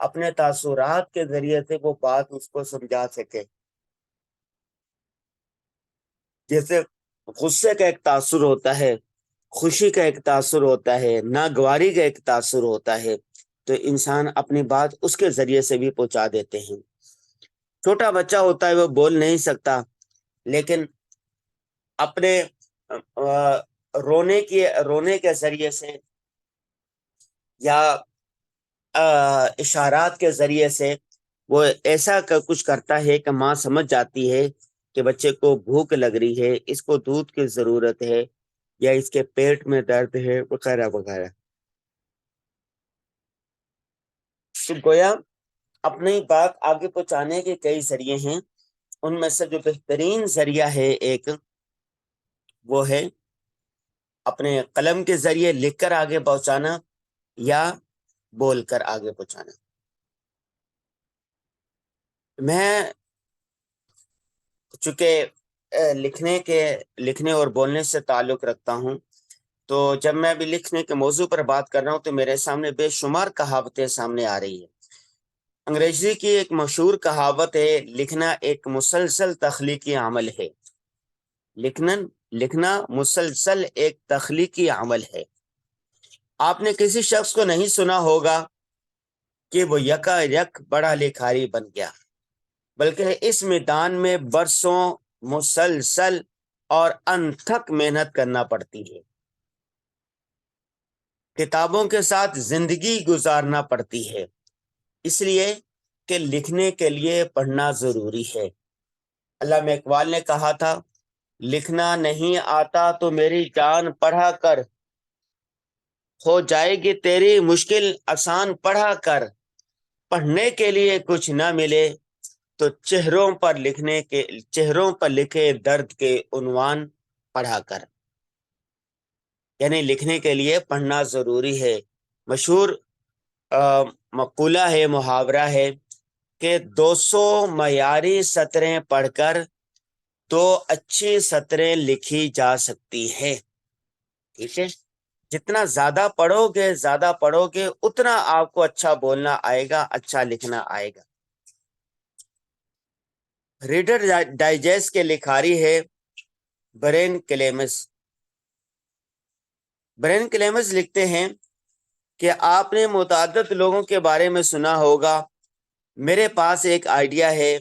اپنے تاثرات کے ذریعے سے وہ بات اس کو سمجھا سکے. جیسے غصے کا ایک تاثر ہوتا ہے، خوشی کا ایک تاثر ہوتا ہے، ناگواری کا ایک تاثر ہوتا ہے، تو انسان اپنی بات اس کے ذریعے سے بھی پہنچا دیتے ہیں. چھوٹا بچہ ہوتا ہے وہ بول نہیں سکتا، لیکن اپنے رونے کے ذریعے سے یا اشارات کے ذریعے سے وہ ایسا کچھ کرتا ہے کہ ماں سمجھ جاتی ہے کہ بچے کو بھوک لگ رہی ہے، اس کو دودھ کی ضرورت ہے، یا اس کے پیٹ میں درد ہے، وغیرہ وغیرہ. تو گویا اپنی بات آگے پہنچانے کے کئی ذریعے ہیں. ان میں سے جو بہترین ذریعہ ہے ایک، وہ ہے اپنے قلم کے ذریعے لکھ کر آگے پہنچانا یا بول کر آگے پہنچانا. میں چونکہ لکھنے اور بولنے سے تعلق رکھتا ہوں، تو جب میں ابھی لکھنے کے موضوع پر بات کر رہا ہوں تو میرے سامنے بے شمار کہاوتیں سامنے آ رہی ہیں. انگریزی کی ایک مشہور کہاوت ہے، لکھنا ایک مسلسل تخلیقی عمل ہے. لکھنا مسلسل ایک تخلیقی عمل ہے. آپ نے کسی شخص کو نہیں سنا ہوگا کہ وہ یکا یک بڑا لکھاری بن گیا، بلکہ اس میدان میں برسوں مسلسل اور انتھک محنت کرنا پڑتی ہے. کتابوں کے ساتھ زندگی گزارنا پڑتی ہے، اس لیے کہ لکھنے کے لیے پڑھنا ضروری ہے. علامہ اقبال نے کہا تھا، لکھنا نہیں آتا تو میری جان پڑھا کر، ہو جائے گی تیری مشکل آسان پڑھا کر. پڑھنے کے لیے کچھ نہ ملے تو چہروں پر لکھے درد کے عنوان پڑھا کر. یعنی لکھنے کے لیے پڑھنا ضروری ہے. مشہور مقولہ ہے، محاورہ ہے کہ 200 معیاری سطریں پڑھ کر 2 اچھی سطریں لکھی جا سکتی ہے. ٹھیک ہے، جتنا زیادہ پڑھو گے اتنا آپ کو اچھا بولنا آئے گا، اچھا لکھنا آئے گا. ریڈر ڈائجسٹ کے لکھاری ہے برین کلیمز لکھتے ہیں کہ آپ نے متعدد لوگوں کے بارے میں سنا ہوگا، میرے پاس ایک آئیڈیا ہے،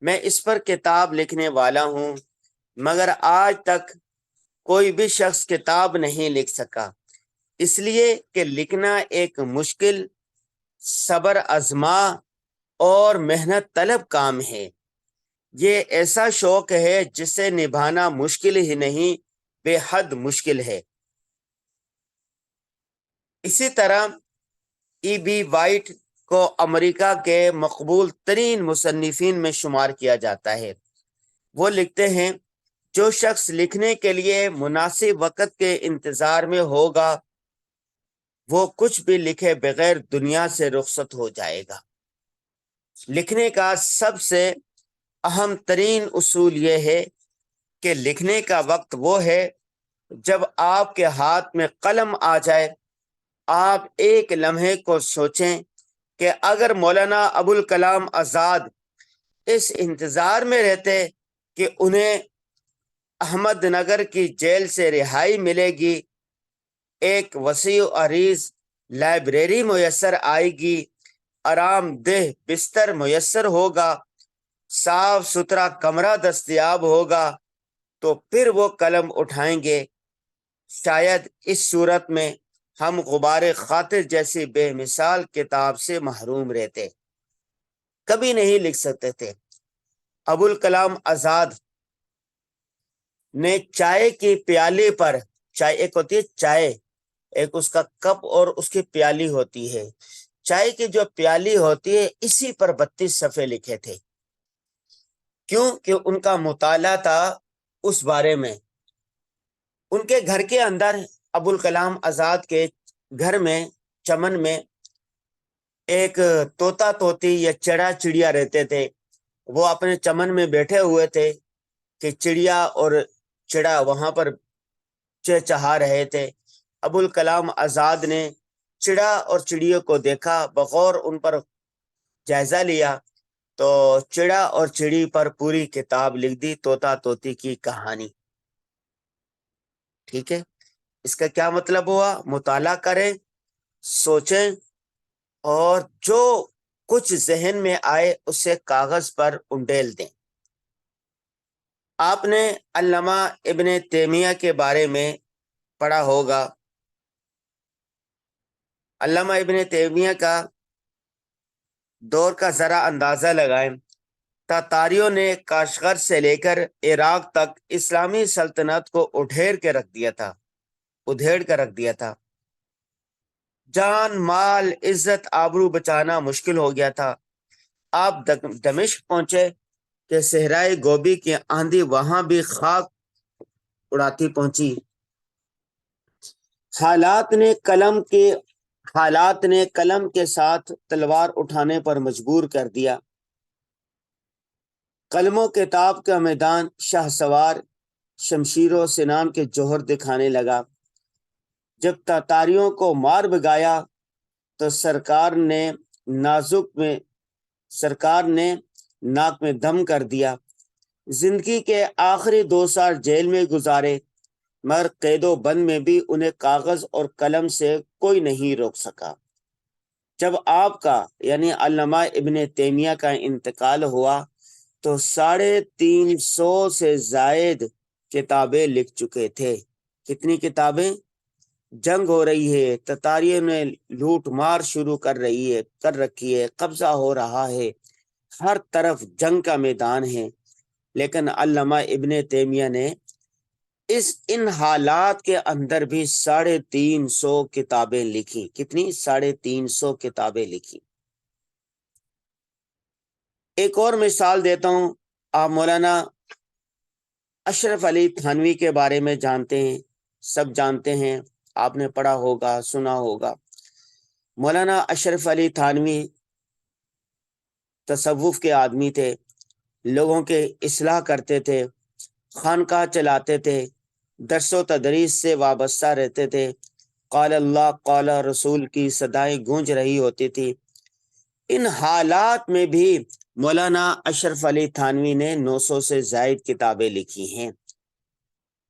میں اس پر کتاب لکھنے والا ہوں، مگر آج تک کوئی بھی شخص کتاب نہیں لکھ سکا، اس لیے کہ لکھنا ایک مشکل، صبر آزما اور محنت طلب کام ہے. یہ ایسا شوق ہے جسے نبھانا مشکل ہی نہیں، بے حد مشکل ہے. اسی طرح ای بی وائٹ کو امریکہ کے مقبول ترین مصنفین میں شمار کیا جاتا ہے. وہ لکھتے ہیں، جو شخص لکھنے کے لیے مناسب وقت کے انتظار میں ہوگا وہ کچھ بھی لکھے بغیر دنیا سے رخصت ہو جائے گا. لکھنے کا سب سے اہم ترین اصول یہ ہے کہ لکھنے کا وقت وہ ہے جب آپ کے ہاتھ میں قلم آ جائے. آپ ایک لمحے کو سوچیں کہ اگر مولانا ابوالکلام آزاد اس انتظار میں رہتے کہ انہیں احمد نگر کی جیل سے رہائی ملے گی، ایک وسیع و عریض لائبریری میسر آئے گی، آرام دہ بستر میسر ہوگا، صاف ستھرا کمرہ دستیاب ہوگا، تو پھر وہ قلم اٹھائیں گے. شاید اس صورت میں ہم غبار خاطر جیسی بے مثال کتاب سے محروم رہتے، کبھی نہیں لکھ سکتے تھے. ابوالکلام آزاد نے چائے کی پیالی پر، چائے ایک ہوتی ہے چائے، ایک اس کا کپ اور اس کی پیالی ہوتی ہے، چائے کی جو پیالی ہوتی ہے اسی پر 32 صفحے لکھے تھے. کیوں کہ ان کا مطالعہ تھا اس بارے میں. ان کے گھر کے اندر، ابوالکلام آزاد کے گھر میں چمن میں ایک طوطا طوطی یا چڑا چڑیا رہتے تھے. وہ اپنے چمن میں بیٹھے ہوئے تھے کہ چڑیا اور چڑا وہاں پر چہچہا رہے تھے. ابوالکلام آزاد نے چڑا اور چڑیوں کو دیکھا، بغور ان پر جائزہ لیا تو چڑا اور چڑی پر پوری کتاب لکھ دی، طوطا طوطی کی کہانی۔ ٹھیک ہے، اس کا کیا مطلب ہوا؟ مطالعہ کریں، سوچیں، اور جو کچھ ذہن میں آئے اسے کاغذ پر انڈیل دیں۔ آپ نے علامہ ابن تیمیہ کے بارے میں پڑھا ہوگا۔ علامہ ابن تیمیہ کا دور کا ذرا اندازہ لگائیں۔ تاتاریوں نے کاشغر سے لے کر عراق تک اسلامی سلطنت کو ادھیڑ کے رکھ دیا تھا۔ جان، مال، عزت، آبرو بچانا مشکل ہو گیا تھا۔ آپ دمشق پہنچے کہ صحرائے گوبی کی آندھی وہاں بھی خاک اڑاتی پہنچی۔ حالات نے قلم کے ساتھ تلوار اٹھانے پر مجبور کر دیا۔ قلم و کتاب کا میدان شاہ سوار شمشیر و سنان کے جوہر دکھانے لگا۔ جب تاتاریوں کو مار بگایا تو سرکار نے ناک میں دم کر دیا۔ زندگی کے آخری 2 سال جیل میں گزارے، مگر قید و بند میں بھی انہیں کاغذ اور قلم سے کوئی نہیں روک سکا۔ جب آپ کا یعنی علامہ ابن تیمیہ کا انتقال ہوا تو 350 سے زائد کتابیں لکھ چکے تھے۔ کتنی کتابیں؟ جنگ ہو رہی ہے، تتاریوں نے لوٹ مار شروع کر رکھی ہے، قبضہ ہو رہا ہے، ہر طرف جنگ کا میدان ہے، لیکن علامہ ابن تیمیہ نے ان حالات کے اندر بھی 350 کتابیں لکھی۔ کتنی؟ 350 کتابیں لکھی۔ ایک اور مثال دیتا ہوں۔ آپ مولانا اشرف علی تھانوی کے بارے میں جانتے ہیں، سب جانتے ہیں، آپ نے پڑھا ہوگا، سنا ہوگا۔ مولانا اشرف علی تھانوی تصوف کے آدمی تھے، لوگوں کے اصلاح کرتے تھے، خانقاہ چلاتے تھے، درس و تدریس سے وابستہ رہتے تھے، قال اللہ قال رسول کی صدائیں گونج رہی ہوتی تھی۔ ان حالات میں بھی مولانا اشرف علی تھانوی نے 900 سے زائد کتابیں لکھی ہیں۔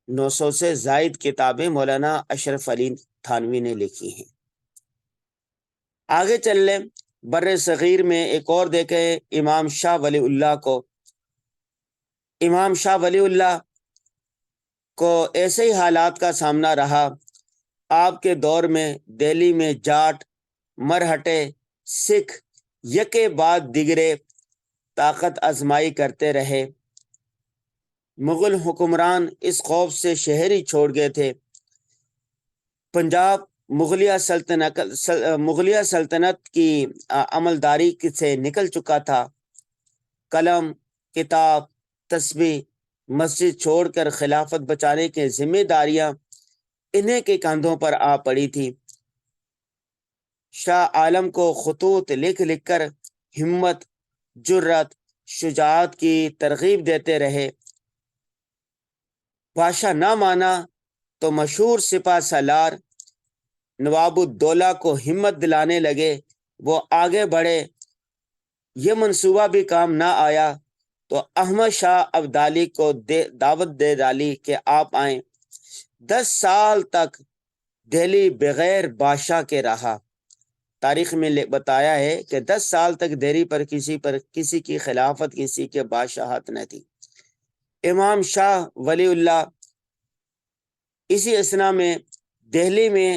900 سے زائد کتابیں مولانا اشرف علی تھانوی نے لکھی ہیں۔ آگے چل لیں، بر صغیر میں ایک اور دیکھیں، امام شاہ ولی اللہ کو۔ امام شاہ ولی اللہ کو ایسے ہی حالات کا سامنا رہا۔ آپ کے دور میں دہلی میں جاٹ، مرہٹے، سکھ یکے بعد دیگرے طاقت آزمائی کرتے رہے۔ مغل حکمران اس خوف سے شہر ہی چھوڑ گئے تھے۔ پنجاب مغلیہ سلطنت کی عملداری سے نکل چکا تھا۔ قلم، کتاب، تسبیح، مسجد چھوڑ کر خلافت بچانے کی ذمہ داریاں انہیں کے کاندھوں پر آ پڑی تھی۔ شاہ عالم کو خطوط لکھ کر ہمت، جرت، شجاعت کی ترغیب دیتے رہے۔ بادشاہ نہ مانا تو مشہور سپہ سالار نواب الدولہ کو ہمت دلانے لگے، وہ آگے بڑھے۔ یہ منصوبہ بھی کام نہ آیا تو احمد شاہ ابدالی کو دعوت دے ڈالی کہ آپ آئیں۔ 10 سال تک دہلی بغیر بادشاہ کے رہا۔ تاریخ میں بتایا ہے کہ 10 سال تک دہلی پر کسی کی خلافت، کسی کے بادشاہت نہ تھی۔ امام شاہ ولی اللہ اسی اثنا میں دہلی میں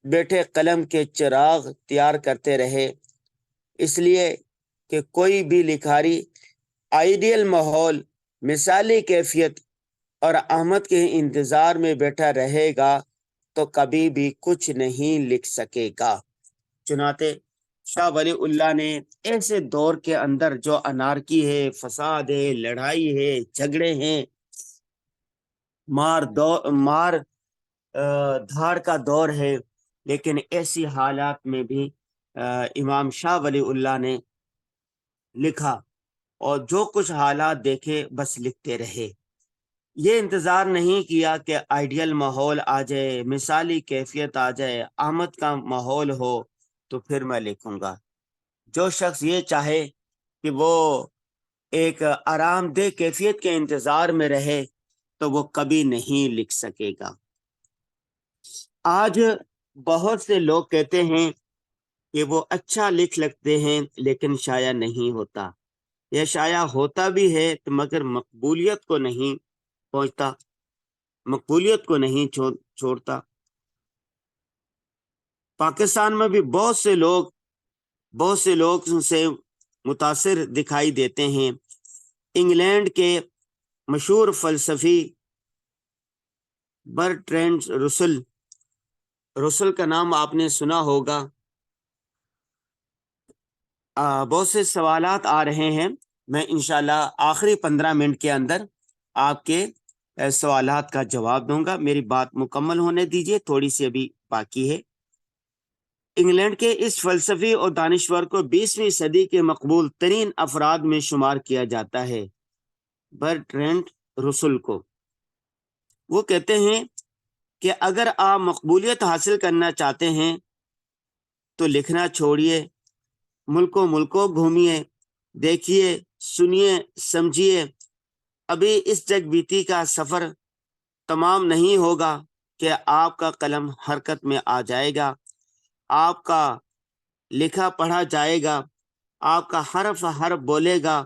بیٹھے قلم کے چراغ تیار کرتے رہے، اس لیے کہ کوئی بھی لکھاری آئیڈیل ماحول، مثالی کیفیت اور احمد کے انتظار میں بیٹھا رہے گا تو کبھی بھی کچھ نہیں لکھ سکے گا۔ چنانچہ شاہ ولی اللہ نے ایسے دور کے اندر جو انارکی ہے، فساد ہے، لڑائی ہے، جھگڑے ہیں، مار دھاڑ کا دور ہے، لیکن ایسی حالات میں بھی امام شاہ ولی اللہ نے لکھا، اور جو کچھ حالات دیکھے بس لکھتے رہے۔ یہ انتظار نہیں کیا کہ آئیڈیل ماحول آ جائے، مثالی کیفیت آ جائے، آمد کا ماحول ہو تو پھر میں لکھوں گا۔ جو شخص یہ چاہے کہ وہ ایک آرام دہ کیفیت کے انتظار میں رہے تو وہ کبھی نہیں لکھ سکے گا۔ آج بہت سے لوگ کہتے ہیں کہ وہ اچھا لکھ لکھتے ہیں لیکن شائع نہیں ہوتا، یا شائع ہوتا بھی ہے تو مگر مقبولیت کو نہیں پہنچتا، مقبولیت کو نہیں چھوڑتا۔ پاکستان میں بھی بہت سے لوگ سے متاثر دکھائی دیتے ہیں۔ انگلینڈ کے مشہور فلسفی برٹرینڈ رسل کا نام آپ نے سنا ہوگا۔ بہت سے سوالات آ رہے ہیں، میں انشاءاللہ آخری 15 منٹ کے اندر آپ کے سوالات کا جواب دوں گا۔ میری بات مکمل ہونے دیجیے، تھوڑی سی ابھی باقی ہے۔ انگلینڈ کے اس فلسفی اور دانشور کو 20ویں صدی کے مقبول ترین افراد میں شمار کیا جاتا ہے، برٹرینڈ رسل کو۔ وہ کہتے ہیں کہ اگر آپ مقبولیت حاصل کرنا چاہتے ہیں تو لکھنا چھوڑیے، ملکوں گھومیے، دیکھیے، سنیے، سمجھیے۔ ابھی اس جگ بیتی کا سفر تمام نہیں ہوگا کہ آپ کا قلم حرکت میں آ جائے گا، آپ کا لکھا پڑھا جائے گا، آپ کا حرف بولے گا،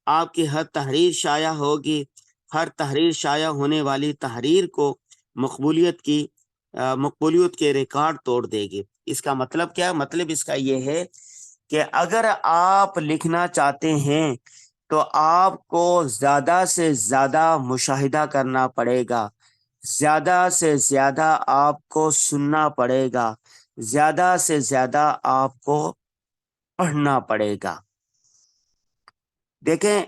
آپ کی ہر تحریر شائع ہوگی، ہر تحریر شائع ہونے والی تحریر کو مقبولیت کے ریکارڈ توڑ دے گی۔ اس کا مطلب کیا؟ مطلب اس کا یہ ہے کہ اگر آپ لکھنا چاہتے ہیں تو آپ کو زیادہ سے زیادہ مشاہدہ کرنا پڑے گا، زیادہ سے زیادہ آپ کو سننا پڑے گا، زیادہ سے زیادہ آپ کو پڑھنا پڑے گا۔ دیکھیں،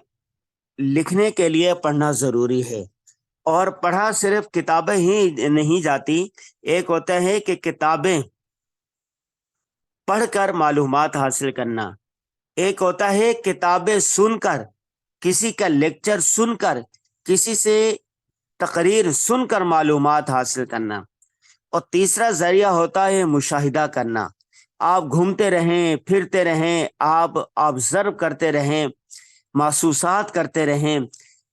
لکھنے کے لیے پڑھنا ضروری ہے، اور پڑھا صرف کتابیں ہی نہیں جاتی۔ ایک ہوتا ہے کہ کتابیں پڑھ کر معلومات حاصل کرنا، ایک ہوتا ہے کتابیں سن کر، کسی کا لیکچر سن کر، کسی سے تقریر سن کر معلومات حاصل کرنا، اور تیسرا ذریعہ ہوتا ہے مشاہدہ کرنا۔ آپ گھومتے رہیں، پھرتے رہیں، آپ آبزرو کرتے رہیں، محسوسات کرتے رہیں،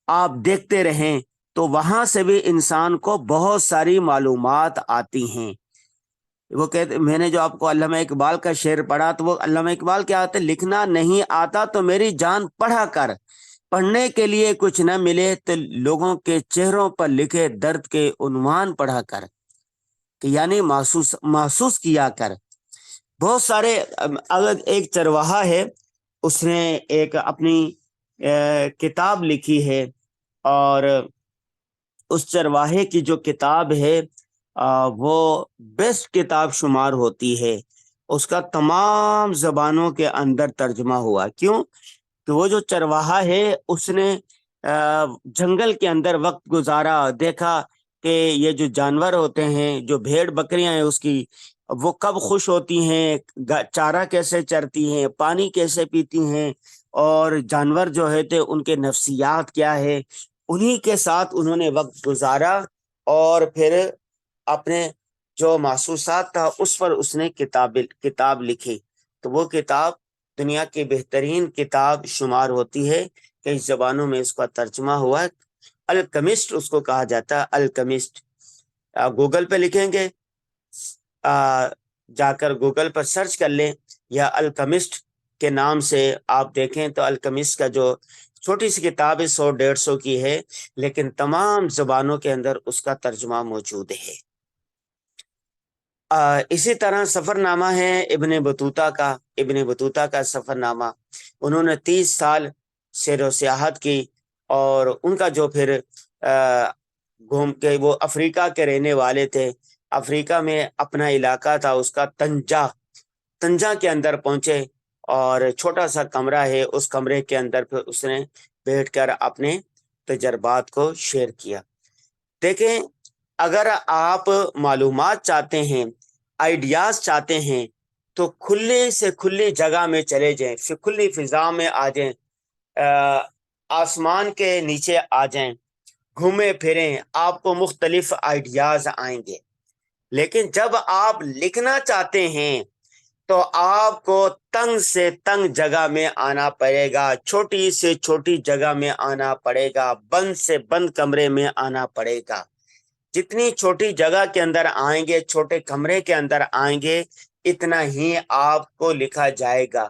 آپ دیکھتے رہیں، تو وہاں سے بھی انسان کو بہت ساری معلومات آتی ہیں۔ وہ کہتے، میں نے جو آپ کو علامہ اقبال کا شعر پڑھا، تو وہ علامہ اقبال کیا آتے، لکھنا نہیں آتا تو میری جان پڑھا کر، پڑھنے کے لیے کچھ نہ ملے تو لوگوں کے چہروں پر لکھے درد کے عنوان پڑھا کر، کہ یعنی محسوس کیا کر۔ بہت سارے، اگر ایک چرواہا ہے، اس نے ایک اپنی کتاب لکھی ہے، اور اس چرواہے کی جو کتاب ہے وہ بیسٹ کتاب شمار ہوتی ہے۔ اس کا تمام زبانوں کے اندر ترجمہ ہوا۔ کیوں؟ کہ وہ جو چرواہا ہے، اس نے جنگل کے اندر وقت گزارا، دیکھا کہ یہ جو جانور ہوتے ہیں، جو بھیڑ بکریاں ہیں اس کی، وہ کب خوش ہوتی ہیں، چارہ کیسے چرتی ہیں، پانی کیسے پیتی ہیں، اور جانور جو ہے تھے ان کے نفسیات کیا ہے، انہی کے ساتھ انہوں نے وقت گزارا، اور پھر اپنے جو محسوسات تھا اس پر اس نے کتاب لکھی۔ تو وہ کتاب دنیا کی بہترین کتاب شمار ہوتی ہے، کئی زبانوں میں اس کا ترجمہ ہوا ہے۔ الکیمسٹ اس کو کہا جاتا ہے، الکیمسٹ۔ گوگل پہ لکھیں گے، جا کر گوگل پر سرچ کر لیں، یا الکیمسٹ کے نام سے آپ دیکھیں تو الکیمسٹ کا جو چھوٹی سی کتاب ہے 100-150 کی ہے، لیکن تمام زبانوں کے اندر اس کا ترجمہ موجود ہے۔ اسی طرح سفر نامہ ہے ابن بطوطہ کا سفر نامہ۔ انہوں نے 30 سال سیر و سیاحت کی، اور ان کا جو پھر گھوم کے، وہ افریقہ کے رہنے والے تھے، افریقہ میں اپنا علاقہ تھا اس کا، تنجا کے اندر پہنچے، اور چھوٹا سا کمرہ ہے، اس کمرے کے اندر پھر اس نے بیٹھ کر اپنے تجربات کو شیئر کیا۔ دیکھیں، اگر آپ معلومات چاہتے ہیں، آئیڈیاز چاہتے ہیں، تو کھلی سے کھلی جگہ میں چلے جائیں، کھلی فضا میں آ جائیں، آسمان کے نیچے آ جائیں، گھومیں پھریں، آپ کو مختلف آئیڈیاز آئیں گے۔ لیکن جب آپ لکھنا چاہتے ہیں تو آپ کو تنگ سے تنگ جگہ میں آنا پڑے گا، چھوٹی سے چھوٹی جگہ میں آنا پڑے گا، بند سے بند کمرے میں آنا پڑے گا۔ جتنی چھوٹی جگہ کے اندر آئیں گے، چھوٹے کمرے کے اندر آئیں گے، اتنا ہی آپ کو لکھا جائے گا۔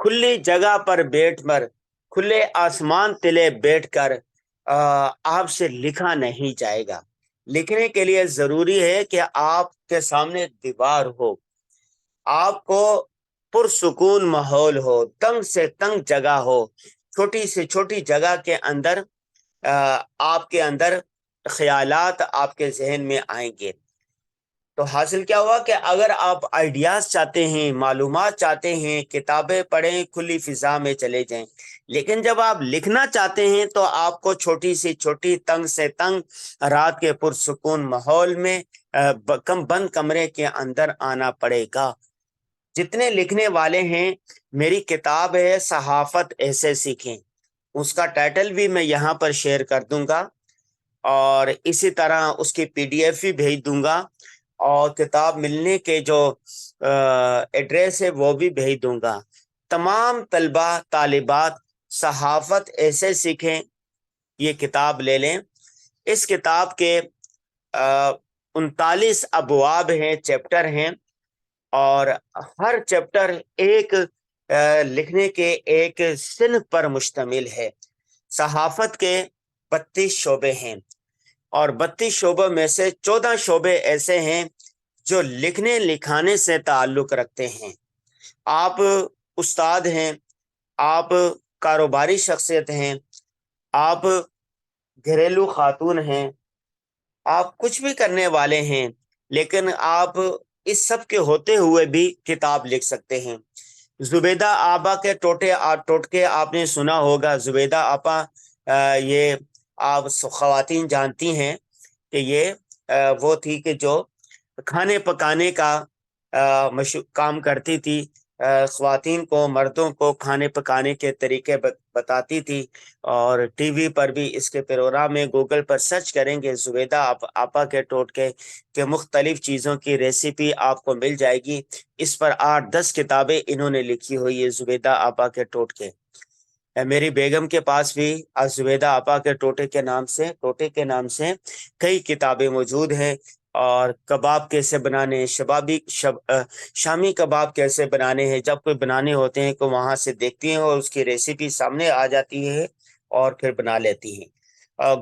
کھلی جگہ پر بیٹھ کر، کھلے آسمان تلے بیٹھ کر آپ سے لکھا نہیں جائے گا۔ لکھنے کے لیے ضروری ہے کہ آپ کے سامنے دیوار ہو، آپ کو پرسکون ماحول ہو، تنگ سے تنگ جگہ ہو، چھوٹی سے چھوٹی جگہ کے اندر آپ کے اندر خیالات آپ کے ذہن میں آئیں گے۔ تو حاصل کیا ہوا کہ اگر آپ آئیڈیاز چاہتے ہیں، معلومات چاہتے ہیں، کتابیں پڑھیں، کھلی فضا میں چلے جائیں، لیکن جب آپ لکھنا چاہتے ہیں تو آپ کو چھوٹی سی چھوٹی، تنگ سے تنگ، رات کے پرسکون ماحول میں بند کمرے کے اندر آنا پڑے گا۔ جتنے لکھنے والے ہیں، میری کتاب ہے صحافت ایسے سیکھیں، اس کا ٹائٹل بھی میں یہاں پر شیئر کر دوں گا، اور اسی طرح اس کی PDF بھی بھیج دوں گا، اور کتاب ملنے کے جو ایڈریس ہے وہ بھی بھیج دوں گا۔ تمام طلبہ طالبات صحافت ایسے سیکھیں، یہ کتاب لے لیں۔ اس کتاب کے 39 ابواب ہیں، چیپٹر ہیں، اور ہر چیپٹر ایک لکھنے کے ایک صنف پر مشتمل ہے۔ صحافت کے 32 شعبے ہیں، اور 32 شعبوں میں سے 14 شعبے ایسے ہیں جو لکھنے لکھانے سے تعلق رکھتے ہیں۔ آپ استاد ہیں، آپ کاروباری شخصیت ہیں، آپ گھریلو خاتون ہیں، آپ کچھ بھی کرنے والے ہیں، لیکن آپ اس سب کے ہوتے ہوئے بھی کتاب لکھ سکتے ہیں۔ زبیدہ آپا کے ٹوٹکے آپ نے سنا ہوگا۔ زبیدہ آپا یہ آپ خواتین جانتی ہیں کہ یہ وہ تھی کہ جو کھانے پکانے کا کام کرتی تھی، خواتین کو، مردوں کو کھانے پکانے کے طریقے بتاتی تھی، اور ٹی وی پر بھی اس کے پروگرام میں، گوگل پر سرچ کریں گے زبیدہ آپا کے ٹوٹکے کے مختلف چیزوں کی ریسیپی آپ کو مل جائے گی۔ اس پر 8-10 کتابیں انہوں نے لکھی ہوئی ہے، زبیدہ آپا کے ٹوٹکے۔ میری بیگم کے پاس بھی زبیدہ آپا کے ٹوٹے کے نام سے کئی کتابیں موجود ہیں، اور کباب کیسے بنانے، شامی کباب کیسے بنانے ہیں، جب کوئی بنانے ہوتے ہیں تو وہاں سے دیکھتی ہیں اور اس کی ریسیپی سامنے آ جاتی ہے اور پھر بنا لیتی ہیں۔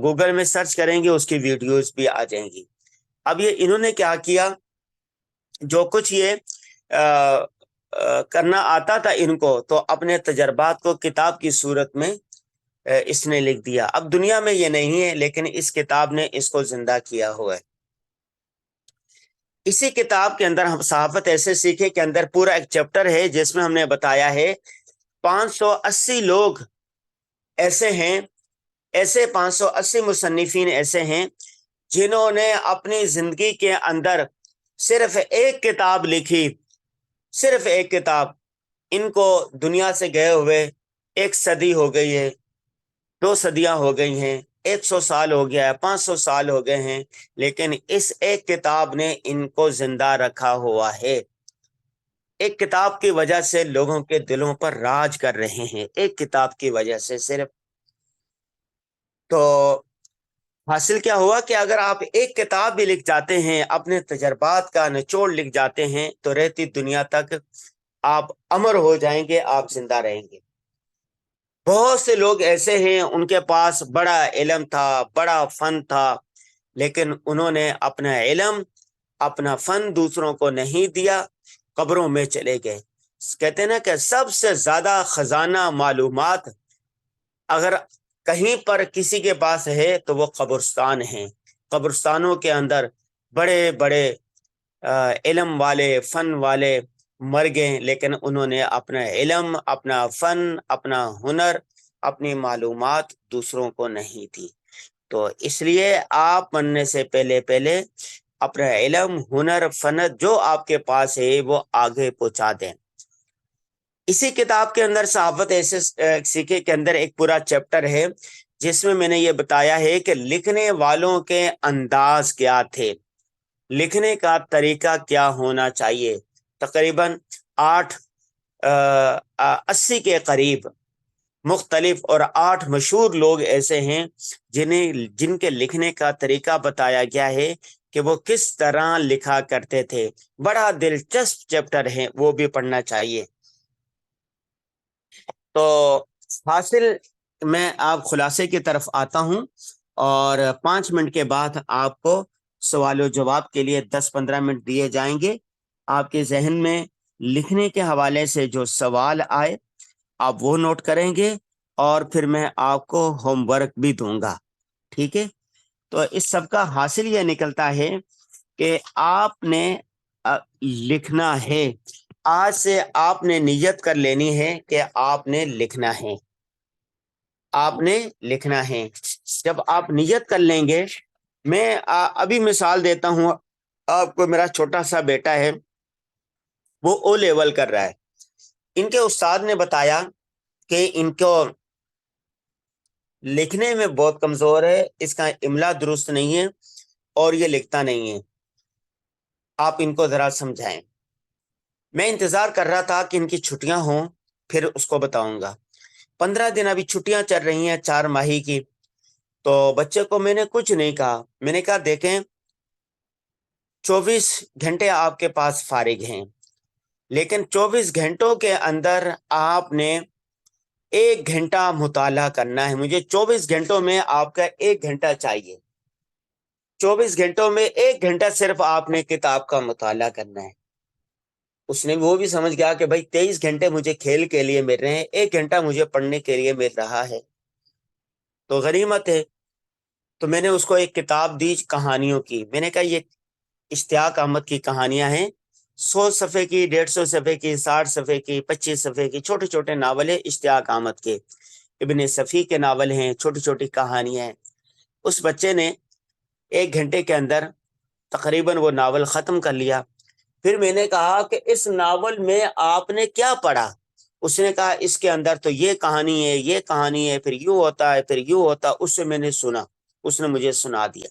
گوگل میں سرچ کریں گے، اس کی ویڈیوز بھی آ جائیں گی۔ اب یہ انہوں نے کیا کیا، جو کچھ یہ کرنا آتا تھا ان کو، تو اپنے تجربات کو کتاب کی صورت میں اس نے لکھ دیا۔ اب دنیا میں یہ نہیں ہے، لیکن اس کتاب نے اس کو زندہ کیا ہوا ہے۔ اسی کتاب کے اندر ہم صحافت ایسے سیکھے کے اندر پورا ایک چیپٹر ہے جس میں ہم نے بتایا ہے 580 لوگ ایسے ہیں، ایسے 580 مصنفین ایسے ہیں جنہوں نے اپنی زندگی کے اندر صرف ایک کتاب لکھی، صرف ایک کتاب۔ ان کو دنیا سے گئے ہوئے 1 صدی ہو گئی ہے، 2 صدیاں ہو گئی ہیں، 100 سال ہو گیا ہے، 500 سال ہو گئے ہیں، لیکن اس ایک کتاب نے ان کو زندہ رکھا ہوا ہے۔ ایک کتاب کی وجہ سے لوگوں کے دلوں پر راج کر رہے ہیں، ایک کتاب کی وجہ سے صرف۔ تو حاصل کیا ہوا کہ اگر آپ ایک کتاب بھی لکھ جاتے ہیں، اپنے تجربات کا نچوڑ لکھ جاتے ہیں، تو رہتی دنیا تک آپ امر ہو جائیں گے، آپ زندہ رہیں گے۔ بہت سے لوگ ایسے ہیں، ان کے پاس بڑا علم تھا، بڑا فن تھا، لیکن انہوں نے اپنا علم، اپنا فن دوسروں کو نہیں دیا، قبروں میں چلے گئے۔ کہتے ہیں نا کہ سب سے زیادہ خزانہ معلومات اگر کہیں پر کسی کے پاس ہے تو وہ قبرستان ہیں۔ قبرستانوں کے اندر بڑے بڑے علم والے، فن والے مر گئے، لیکن انہوں نے اپنا علم، اپنا فن، اپنا ہنر، اپنی معلومات دوسروں کو نہیں دی۔ تو اس لیے آپ مرنے سے پہلے اپنا علم، ہنر، فن جو آپ کے پاس ہے وہ آگے پہنچا دیں۔ اسی کتاب کے اندر صحافت ایسے سیکھے کے اندر ایک پورا چیپٹر ہے جس میں نے یہ بتایا ہے کہ لکھنے والوں کے انداز کیا تھے، لکھنے کا طریقہ کیا ہونا چاہیے۔ تقریباً 80 کے قریب مختلف اور 8 مشہور لوگ ایسے ہیں جن کے لکھنے کا طریقہ بتایا گیا ہے کہ وہ کس طرح لکھا کرتے تھے. بڑا دلچسپ چیپٹر ہے، وہ بھی پڑھنا چاہیے. تو حاصل میں آپ خلاصے کی طرف آتا ہوں، اور 5 منٹ کے بعد آپ کو سوال و جواب کے لیے 10-15 منٹ دیے جائیں گے. آپ کے ذہن میں لکھنے کے حوالے سے جو سوال آئے آپ وہ نوٹ کریں گے، اور پھر میں آپ کو ہوم ورک بھی دوں گا. ٹھیک ہے؟ تو اس سب کا حاصل یہ نکلتا ہے کہ آپ نے لکھنا ہے. آج سے آپ نے نیت کر لینی ہے کہ آپ نے لکھنا ہے. آپ نے لکھنا ہے. جب آپ نیت کر لیں گے، میں ابھی مثال دیتا ہوں آپ کو. میرا چھوٹا سا بیٹا ہے، وہ او لیول کر رہا ہے. ان کے استاد نے بتایا کہ ان کو لکھنے میں بہت کمزور ہے، اس کا املا درست نہیں ہے اور یہ لکھتا نہیں ہے، آپ ان کو ذرا سمجھائیں. میں انتظار کر رہا تھا کہ ان کی چھٹیاں ہوں، پھر اس کو بتاؤں گا. 15 دن ابھی چھٹیاں چل رہی ہیں 4 ماہی کی. تو بچے کو میں نے کچھ نہیں کہا. میں نے کہا دیکھیں 24 گھنٹے آپ کے پاس فارغ ہیں، لیکن 24 گھنٹوں کے اندر آپ نے 1 گھنٹہ مطالعہ کرنا ہے. مجھے 24 گھنٹوں میں آپ کا 1 گھنٹہ چاہیے. 24 گھنٹوں میں 1 گھنٹہ صرف آپ نے کتاب کا مطالعہ کرنا ہے. اس نے وہ بھی سمجھ گیا کہ بھائی 23 گھنٹے مجھے کھیل کے لیے مل رہے ہیں، 1 گھنٹہ مجھے پڑھنے کے لیے مل رہا ہے، تو غنیمت ہے. تو میں نے اس کو ایک کتاب دی کہانیوں کی. میں نے کہا یہ اشتیاق احمد کی کہانیاں ہیں، 100 صفحے کی، 150 صفحے کی، 60 صفحے کی، 25 صفحے کی، چھوٹے چھوٹے ناول ہیں اشتیاق احمد کے. ابن صفی کے ناول ہیں، چھوٹی چھوٹی کہانیاں ہیں. اس بچے نے 1 گھنٹے کے اندر تقریباً وہ ناول ختم کر لیا. پھر میں نے کہا کہ اس ناول میں آپ نے کیا پڑھا؟ اس نے کہا اس کے اندر تو یہ کہانی ہے، یہ کہانی ہے، پھر یوں ہوتا ہے، پھر یوں ہوتا. اس سے میں نے سنا، اس نے مجھے سنا دیا.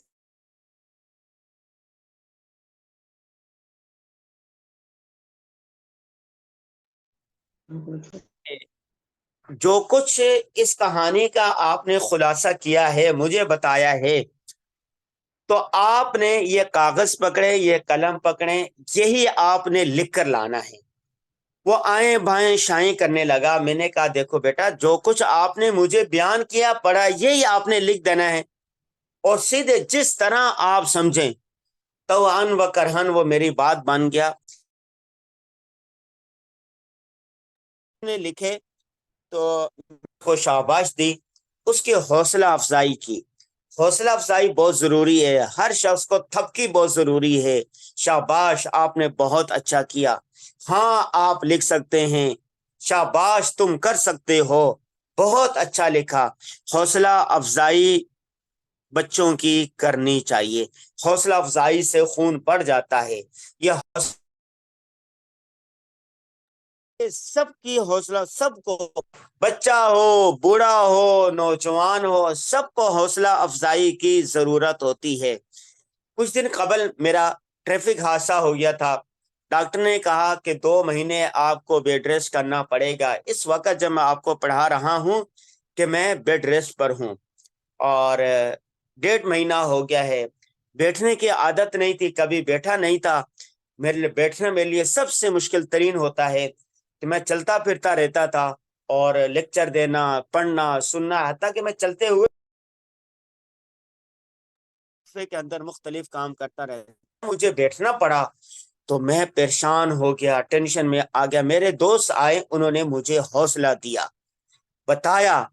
جو کچھ اس کہانی کا آپ نے خلاصہ کیا ہے، مجھے بتایا ہے، تو آپ نے یہ کاغذ پکڑے، یہ قلم پکڑے، یہی آپ نے لکھ کر لانا ہے. وہ آئیں بائیں شائیں کرنے لگا. میں نے کہا دیکھو بیٹا، جو کچھ آپ نے مجھے بیان کیا پڑھا، یہی آپ نے لکھ دینا ہے، اور سیدھے جس طرح آپ سمجھیں. تو ان و کرہن وہ میری بات بن گیا. نے لکھے تو کو شاباش دی، اس کی حوصلہ افزائی کی. حوصلہ افزائی بہت ضروری ہے، ہر شخص کو تھپکی بہت ضروری ہے. شاباش آپ نے بہت اچھا کیا، ہاں آپ لکھ سکتے ہیں، شاباش تم کر سکتے ہو، بہت اچھا لکھا. حوصلہ افزائی بچوں کی کرنی چاہیے. حوصلہ افزائی سے خون بڑھ جاتا ہے. یہ سب کی حوصلہ، سب کو، بچہ ہو، بوڑھا ہو، نوجوان ہو، سب کو حوصلہ افزائی کی ضرورت ہوتی ہے. کچھ دن قبل میرا ٹریفک حادثہ ہو گیا تھا. ڈاکٹر نے کہا کہ 2 مہینے آپ کو بیڈ ریسٹ کرنا پڑے گا. اس وقت جب میں آپ کو پڑھا رہا ہوں کہ میں بیڈ ریسٹ پر ہوں، اور 1.5 مہینہ ہو گیا ہے. بیٹھنے کی عادت نہیں تھی، کبھی بیٹھا نہیں تھا. میرے لیے بیٹھنا میرے لیے سب سے مشکل ترین ہوتا ہے. کہ میں چلتا پھرتا رہتا تھا، اور لیکچر دینا، پڑھنا، سننا، حتیٰ کہ میں چلتے ہوئے کے اندر مختلف کام کرتا رہتا. مجھے بیٹھنا پڑا تو میں پریشان ہو گیا، ٹینشن میں آ گیا. میرے دوست آئے، انہوں نے مجھے حوصلہ دیا، بتایا،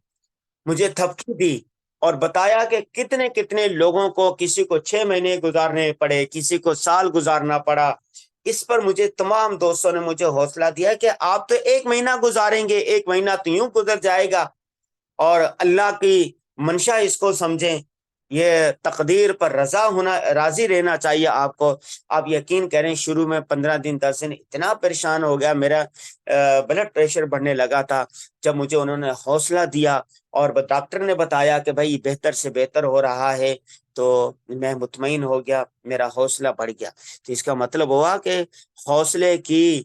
مجھے تھپکی دی، اور بتایا کہ کتنے کتنے لوگوں کو، کسی کو 6 مہینے گزارنے پڑے، کسی کو سال گزارنا پڑا. اس پر مجھے تمام دوستوں نے مجھے حوصلہ دیا کہ آپ تو 1 مہینہ گزاریں گے، 1 مہینہ تو یوں گزر جائے گا، اور اللہ کی منشا اس کو سمجھیں. یہ تقدیر پر راضی رہنا چاہیے آپ کو. آپ یقین کریں، شروع میں 15 دن 10 دن اتنا پریشان ہو گیا، میرا بلڈ پریشر بڑھنے لگا تھا. جب مجھے انہوں نے حوصلہ دیا اور ڈاکٹر نے بتایا کہ بھائی بہتر سے بہتر ہو رہا ہے، تو میں مطمئن ہو گیا، میرا حوصلہ بڑھ گیا. تو اس کا مطلب ہوا کہ حوصلے کی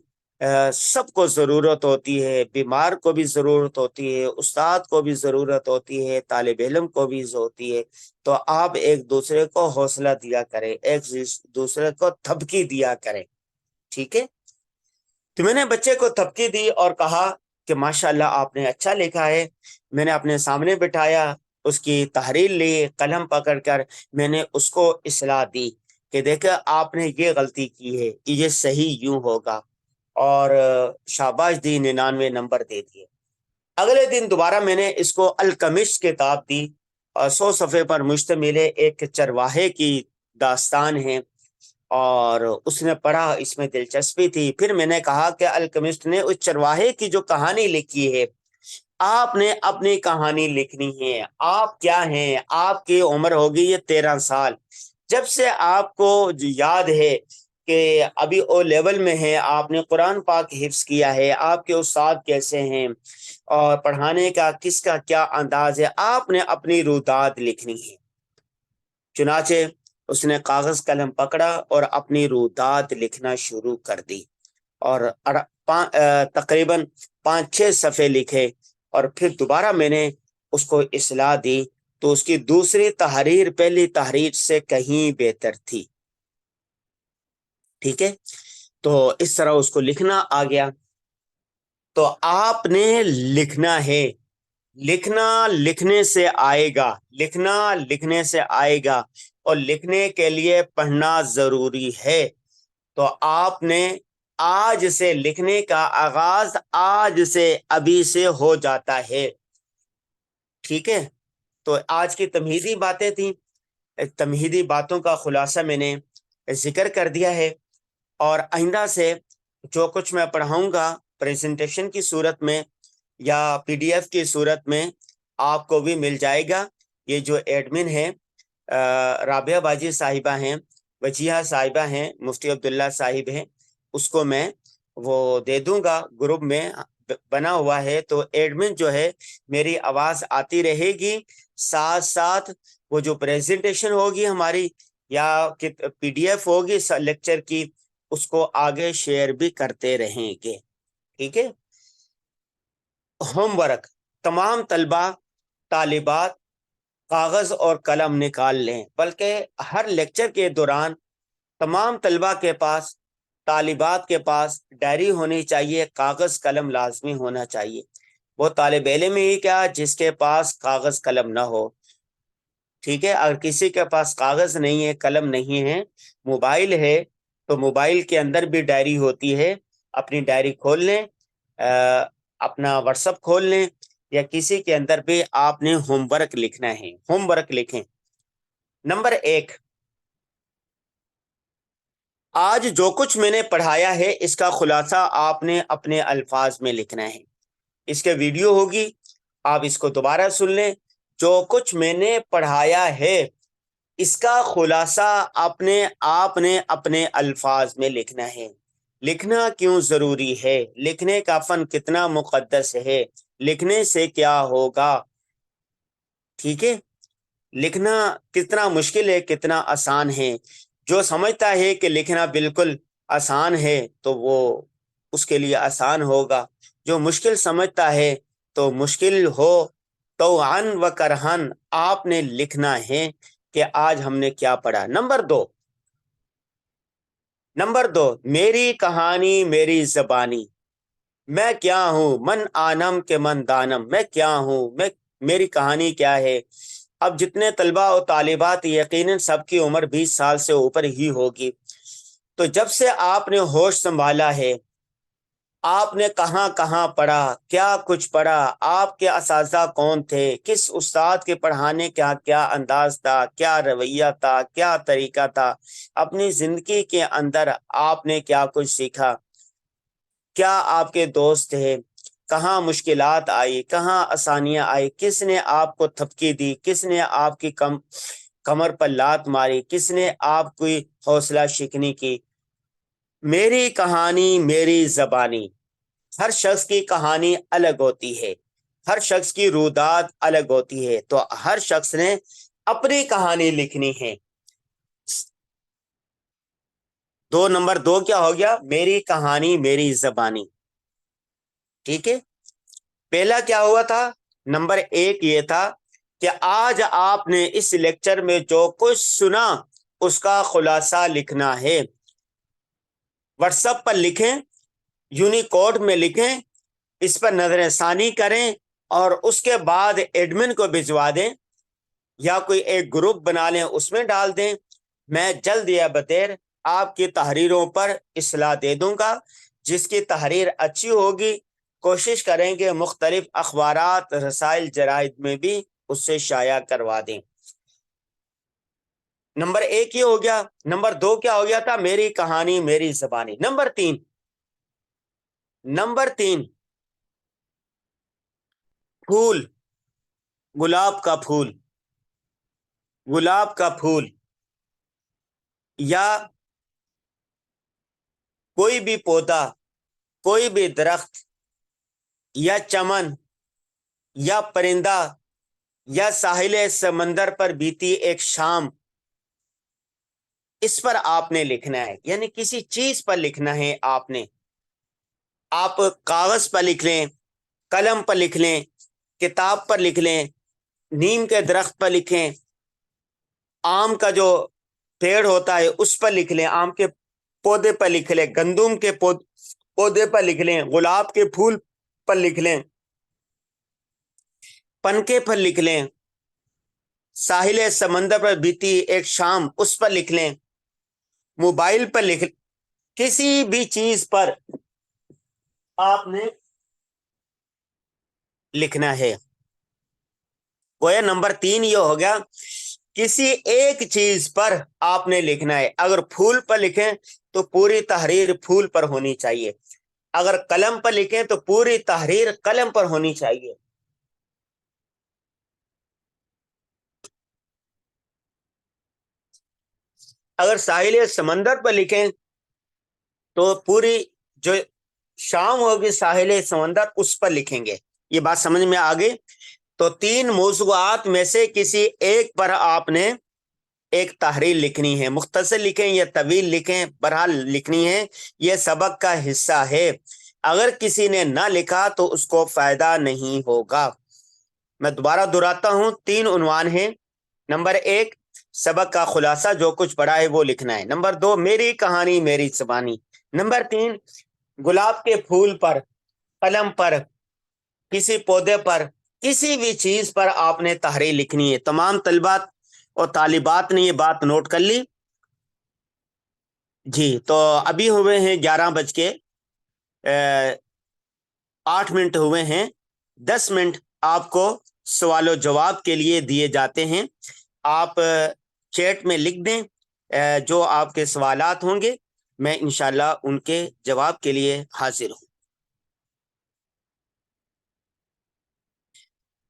سب کو ضرورت ہوتی ہے، بیمار کو بھی ضرورت ہوتی ہے، استاد کو بھی ضرورت ہوتی ہے، طالب علم کو بھی ہوتی ہے۔ تو آپ ایک دوسرے کو حوصلہ دیا کریں، ایک دوسرے کو تھپکی دیا کریں، ٹھیک ہے؟ تو میں نے بچے کو تھپکی دی اور کہا کہ ماشاءاللہ آپ نے اچھا لکھا ہے۔ میں نے اپنے سامنے بٹھایا، اس کی تحریر لی، قلم پکڑ کر میں نے اس کو اصلاح دی کہ دیکھا آپ نے یہ غلطی کی ہے، یہ صحیح یوں ہوگا، اور شاباش دی، 99 نمبر دے دیے۔ اگلے دن دوبارہ میں نے اس کو الکمش کتاب دی، اور 100 صفحے پر مشتمل ہے، ایک چرواہے کی داستان ہے، اور اس نے پڑھا، اس میں دلچسپی تھی۔ پھر میں نے کہا کہ الکمسٹ نے اس چرواہے کی جو کہانی لکھی ہے، آپ نے اپنی کہانی لکھنی ہے۔ آپ کیا ہیں؟ آپ کی عمر ہوگی یہ 13 سال۔ جب سے آپ کو یاد ہے کہ ابھی او لیول میں ہے، آپ نے قرآن پاک حفظ کیا ہے، آپ کے استاد کیسے ہیں اور پڑھانے کا کس کا کیا انداز ہے، آپ نے اپنی روداد لکھنی ہے۔ چنانچہ اس نے کاغذ قلم پکڑا اور اپنی روداد لکھنا شروع کر دی، اور تقریباً 5-6 صفحے لکھے، اور پھر دوبارہ میں نے اس کو اصلاح دی تو اس کی دوسری تحریر پہلی تحریر سے کہیں بہتر تھی، ٹھیک ہے؟ تو اس طرح اس کو لکھنا آ گیا۔ تو آپ نے لکھنا ہے، لکھنا لکھنے سے آئے گا، لکھنا لکھنے سے آئے گا، اور لکھنے کے لیے پڑھنا ضروری ہے۔ تو آپ نے آج سے لکھنے کا آغاز آج سے ابھی سے ہو جاتا ہے، ٹھیک ہے؟ تو آج کی تمہیدی باتیں تھیں، تمہیدی باتوں کا خلاصہ میں نے ذکر کر دیا ہے، اور آئندہ سے جو کچھ میں پڑھاؤں گا پریزنٹیشن کی صورت میں یا PDF کی صورت میں آپ کو بھی مل جائے گا۔ یہ جو ایڈمن ہے رابعہ باجی صاحبہ ہیں، وجیہہ صاحبہ ہیں، مفتی عبداللہ صاحب ہیں، اس کو میں وہ دے دوں گا، گروپ میں بنا ہوا ہے۔ تو ایڈمن جو ہے میری آواز آتی رہے گی، ساتھ ساتھ وہ جو پریزنٹیشن ہوگی ہماری یا PDF ہوگی لیکچر کی، اس کو آگے شیئر بھی کرتے رہیں گے، ٹھیک ہے؟ ہوم ورک، تمام طلبہ طالبات کاغذ اور قلم نکال لیں، بلکہ ہر لیکچر کے دوران تمام طلبہ کے پاس، طالبات کے پاس ڈائری ہونی چاہیے، کاغذ قلم لازمی ہونا چاہیے۔ وہ طالب علم ہی کیا جس کے پاس کاغذ قلم نہ ہو، ٹھیک ہے؟ اگر کسی کے پاس کاغذ نہیں ہے، قلم نہیں ہے، موبائل ہے، تو موبائل کے اندر بھی ڈائری ہوتی ہے، اپنی ڈائری کھول لیں، اپنا واٹس ایپ کھول لیں، یا کسی کے اندر بھی آپ نے ہوم ورک لکھنا ہے، ہوم ورک لکھیں۔ نمبر 1، آج جو کچھ میں نے پڑھایا ہے اس کا خلاصہ آپ نے اپنے الفاظ میں لکھنا ہے۔ اس کے ویڈیو ہوگی، آپ اس کو دوبارہ سن لیں۔ جو کچھ میں نے پڑھایا ہے اس کا خلاصہ آپ نے اپنے الفاظ میں لکھنا ہے۔ لکھنا کیوں ضروری ہے؟ لکھنے کا فن کتنا مقدس ہے؟ لکھنے سے کیا ہوگا؟ ٹھیک ہے؟ لکھنا کتنا مشکل ہے، کتنا آسان ہے۔ جو سمجھتا ہے کہ لکھنا بالکل آسان ہے تو وہ اس کے لیے آسان ہوگا، جو مشکل سمجھتا ہے تو مشکل ہو تو عن و کرہن آپ نے لکھنا ہے کہ آج ہم نے کیا پڑھا۔ نمبر دو، میری کہانی میری زبانی، میں کیا ہوں، من آنم کے من دانم، میں کیا ہوں، میری کہانی کیا ہے۔ اب جتنے طلبہ و طالبات، یقیناً سب کی عمر 20 سال سے اوپر ہی ہوگی، تو جب سے آپ نے ہوش سنبھالا ہے، آپ نے کہاں کہاں پڑھا، کیا کچھ پڑھا، آپ کے اساتذہ کون تھے، کس استاد کے پڑھانے کا کیا انداز تھا، کیا رویہ تھا، کیا طریقہ تھا، اپنی زندگی کے اندر آپ نے کیا کچھ سیکھا، کیا آپ کے دوست تھے، کہاں مشکلات آئی، کہاں آسانیاں آئی، کس نے آپ کو تھپکی دی، کس نے آپ کی کمر پر لات ماری، کس نے آپ کی حوصلہ شکنی کی۔ میری کہانی میری زبانی، ہر شخص کی کہانی الگ ہوتی ہے، ہر شخص کی روداد الگ ہوتی ہے، تو ہر شخص نے اپنی کہانی لکھنی ہے۔ نمبر 2 کیا ہو گیا؟ میری کہانی میری زبانی. ٹھیک ہے. پہلا کیا ہوا تھا؟ نمبر 1 یہ تھا کہ آج آپ نے اس لیکچر میں جو کچھ سنا اس کا خلاصہ لکھنا ہے. واٹس ایپ پر لکھیں، یونیکوڈ میں لکھیں، اس پر نظر ثانی کریں اور اس کے بعد ایڈمن کو بھجوا دیں یا کوئی ایک گروپ بنا لیں، اس میں ڈال دیں. میں جلد یا بدیر آپ کی تحریروں پر اصلاح دے دوں گا. جس کی تحریر اچھی ہوگی کوشش کریں گے مختلف اخبارات، رسائل، جرائد میں بھی اس سے شائع کروا دیں. نمبر 1 یہ ہو گیا. نمبر 2 کیا ہو گیا تھا؟ میری کہانی میری زبانی. نمبر 3 پھول، گلاب کا پھول، گلاب کا پھول یا کوئی بھی پودا، کوئی بھی درخت یا چمن یا پرندہ یا ساحل سمندر پر بیتی ایک شام، اس پر آپ نے لکھنا ہے. یعنی کسی چیز پر لکھنا ہے آپ نے. آپ کاغذ پر لکھ لیں، قلم پر لکھ لیں، کتاب پر لکھ لیں، نیم کے درخت پر لکھیں، آم کا جو پیڑ ہوتا ہے اس پر لکھ لیں، آم کے پودے پر لکھ لیں، گندم کے پودے پر لکھ لیں، گلاب کے پھول پر لکھ لیں، پنکے پر لکھ لیں، ساحل سمندر پر بیتی ایک شام اس پر لکھ لیں، موبائل پر لکھ، کسی بھی چیز پر آپ نے لکھنا ہے. گویا نمبر 3 یہ ہو گیا، کسی ایک چیز پر آپ نے لکھنا ہے. اگر پھول پر لکھیں تو پوری تحریر پھول پر ہونی چاہیے. اگر قلم پر لکھیں تو پوری تحریر قلم پر ہونی چاہیے. اگر ساحل سمندر پر لکھیں تو پوری جو شام ہوگی ساحل سمندر اس پر لکھیں گے. یہ بات سمجھ میں آ گئی. تو 3 موضوعات میں سے کسی ایک پر آپ نے ایک تحریر لکھنی ہے. مختصر لکھیں یا طویل لکھیں، بہرحال لکھنی ہے. یہ سبق کا حصہ ہے. اگر کسی نے نہ لکھا تو اس کو فائدہ نہیں ہوگا. میں دوبارہ دہراتا ہوں، 3 عنوان ہیں. نمبر 1 سبق کا خلاصہ، جو کچھ پڑھا ہے وہ لکھنا ہے. نمبر 2 میری کہانی میری زبانی. نمبر 3 گلاب کے پھول پر، قلم پر، کسی پودے پر، کسی بھی چیز پر آپ نے تحریر لکھنی ہے. تمام طلبات اور طالبات نے یہ بات نوٹ کر لی؟ جی. تو ابھی ہوئے ہیں 11:08 ہوئے ہیں. 10 منٹ آپ کو سوال و جواب کے لیے دیے جاتے ہیں. آپ چیٹ میں لکھ دیں جو آپ کے سوالات ہوں گے، میں انشاءاللہ ان کے جواب کے لیے حاضر ہوں.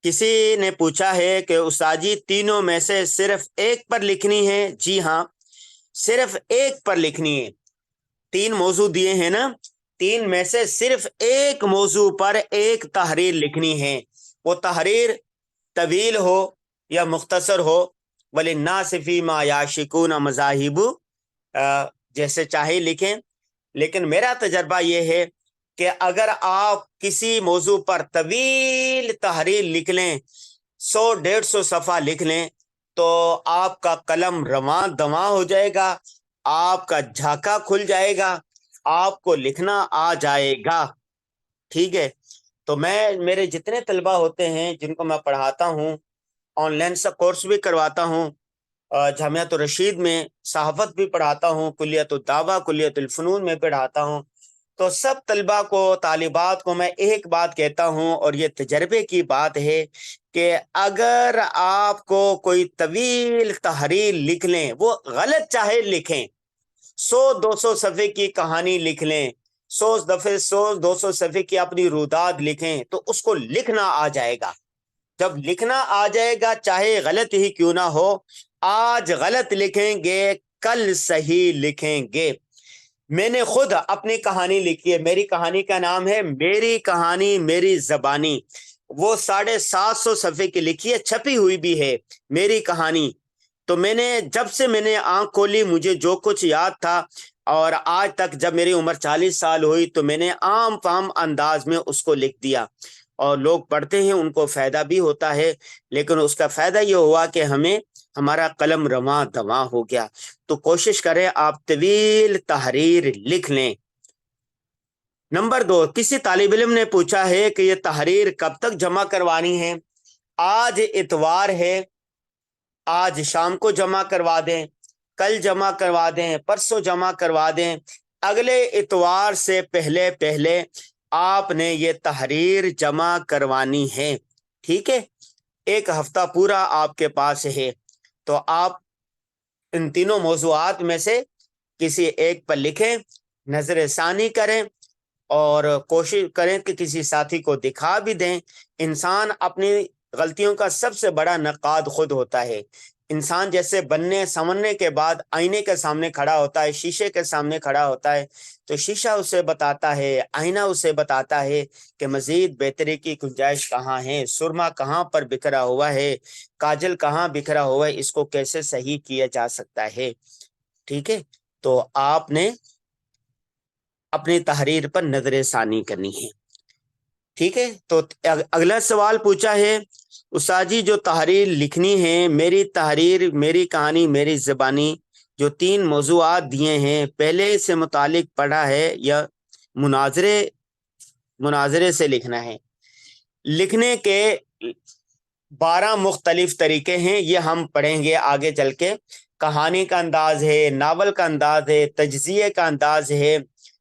کسی نے پوچھا ہے کہ استاد جی تینوں میں سے صرف ایک پر لکھنی ہے؟ جی ہاں، صرف ایک پر لکھنی ہے. 3 موضوع دیے ہیں نا، 3 میں سے صرف ایک موضوع پر ایک تحریر لکھنی ہے. وہ تحریر طویل ہو یا مختصر ہو، وَلِلنَّاسِ فِي مَا يَعْشِقُونَ مَذَاهِبُ، جیسے چاہے لکھیں. لیکن میرا تجربہ یہ ہے کہ اگر آپ کسی موضوع پر طویل تحریر لکھ لیں، 100-150 صفحہ لکھ لیں، تو آپ کا قلم رواں دواں ہو جائے گا، آپ کا جھاکا کھل جائے گا، آپ کو لکھنا آ جائے گا. ٹھیک ہے. تو میرے جتنے طلبہ ہوتے ہیں جن کو میں پڑھاتا ہوں، آن لائن سا کورس بھی کرواتا ہوں، جامعۃ الرشید میں صحافت بھی پڑھاتا ہوں، کلیت الدعوہ کلیت الفنون میں پڑھاتا ہوں. تو سب طلبہ کو، طالبات کو میں ایک بات کہتا ہوں، اور یہ تجربے کی بات ہے، کہ اگر آپ کو کوئی طویل تحریر لکھ لیں، وہ غلط چاہے لکھیں، 100-200 صفحے کی کہانی لکھ لیں، 100-200 صفحے کی اپنی روداد لکھیں، تو اس کو لکھنا آ جائے گا. جب لکھنا آ جائے گا چاہے غلط ہی کیوں نہ ہو، آج غلط لکھیں گے کل صحیح لکھیں گے. میں نے خود اپنی کہانی لکھی ہے. میری کہانی کا نام ہے میری کہانی میری زبانی. وہ 750 صفحے کی لکھی ہے، چھپی ہوئی بھی ہے. میری کہانی تو جب سے میں نے آنکھ کھولی مجھے جو کچھ یاد تھا، اور آج تک جب میری عمر 40 سال ہوئی تو میں نے عام فہم انداز میں اس کو لکھ دیا، اور لوگ پڑھتے ہیں ان کو فائدہ بھی ہوتا ہے، لیکن اس کا فائدہ یہ ہوا کہ ہمارا قلم رواں دواں ہو گیا۔ تو کوشش کریں آپ طویل تحریر لکھ لیں۔ نمبر 2، کسی طالب علم نے پوچھا ہے کہ یہ تحریر کب تک جمع کروانی ہے؟ آج اتوار ہے، آج شام کو جمع کروا دیں، کل جمع کروا دیں، پرسوں جمع کروا دیں، اگلے اتوار سے پہلے آپ نے یہ تحریر جمع کروانی ہے، ٹھیک ہے؟ ایک ہفتہ پورا آپ کے پاس ہے، تو آپ ان تینوں موضوعات میں سے کسی ایک پر لکھیں، نظر ثانی کریں، اور کوشش کریں کہ کسی ساتھی کو دکھا بھی دیں۔ انسان اپنی غلطیوں کا سب سے بڑا نقاد خود ہوتا ہے۔ انسان جیسے بننے سنورنے کے بعد آئینے کے سامنے کھڑا ہوتا ہے، شیشے کے سامنے کھڑا ہوتا ہے، تو شیشہ اسے بتاتا ہے، آئینہ اسے بتاتا ہے کہ مزید بہتری کی گنجائش کہاں ہے، سرما کہاں پر بکھرا ہوا ہے، کاجل کہاں بکھرا ہوا ہے، اس کو کیسے صحیح کیا جا سکتا ہے، ٹھیک ہے؟ تو آپ نے اپنی تحریر پر نظر ثانی کرنی ہے، ٹھیک ہے؟ تو اگلا سوال پوچھا ہے، استاد جی جو تحریر لکھنی ہے، میری تحریر، میری کہانی، میری زبانی، جو 3 موضوعات دیے ہیں، پہلے سے متعلق پڑھا ہے یا مناظرے سے لکھنا ہے؟ لکھنے کے 12 مختلف طریقے ہیں، یہ ہم پڑھیں گے آگے چل کے۔ کہانی کا انداز ہے، ناول کا انداز ہے، تجزیے کا انداز ہے،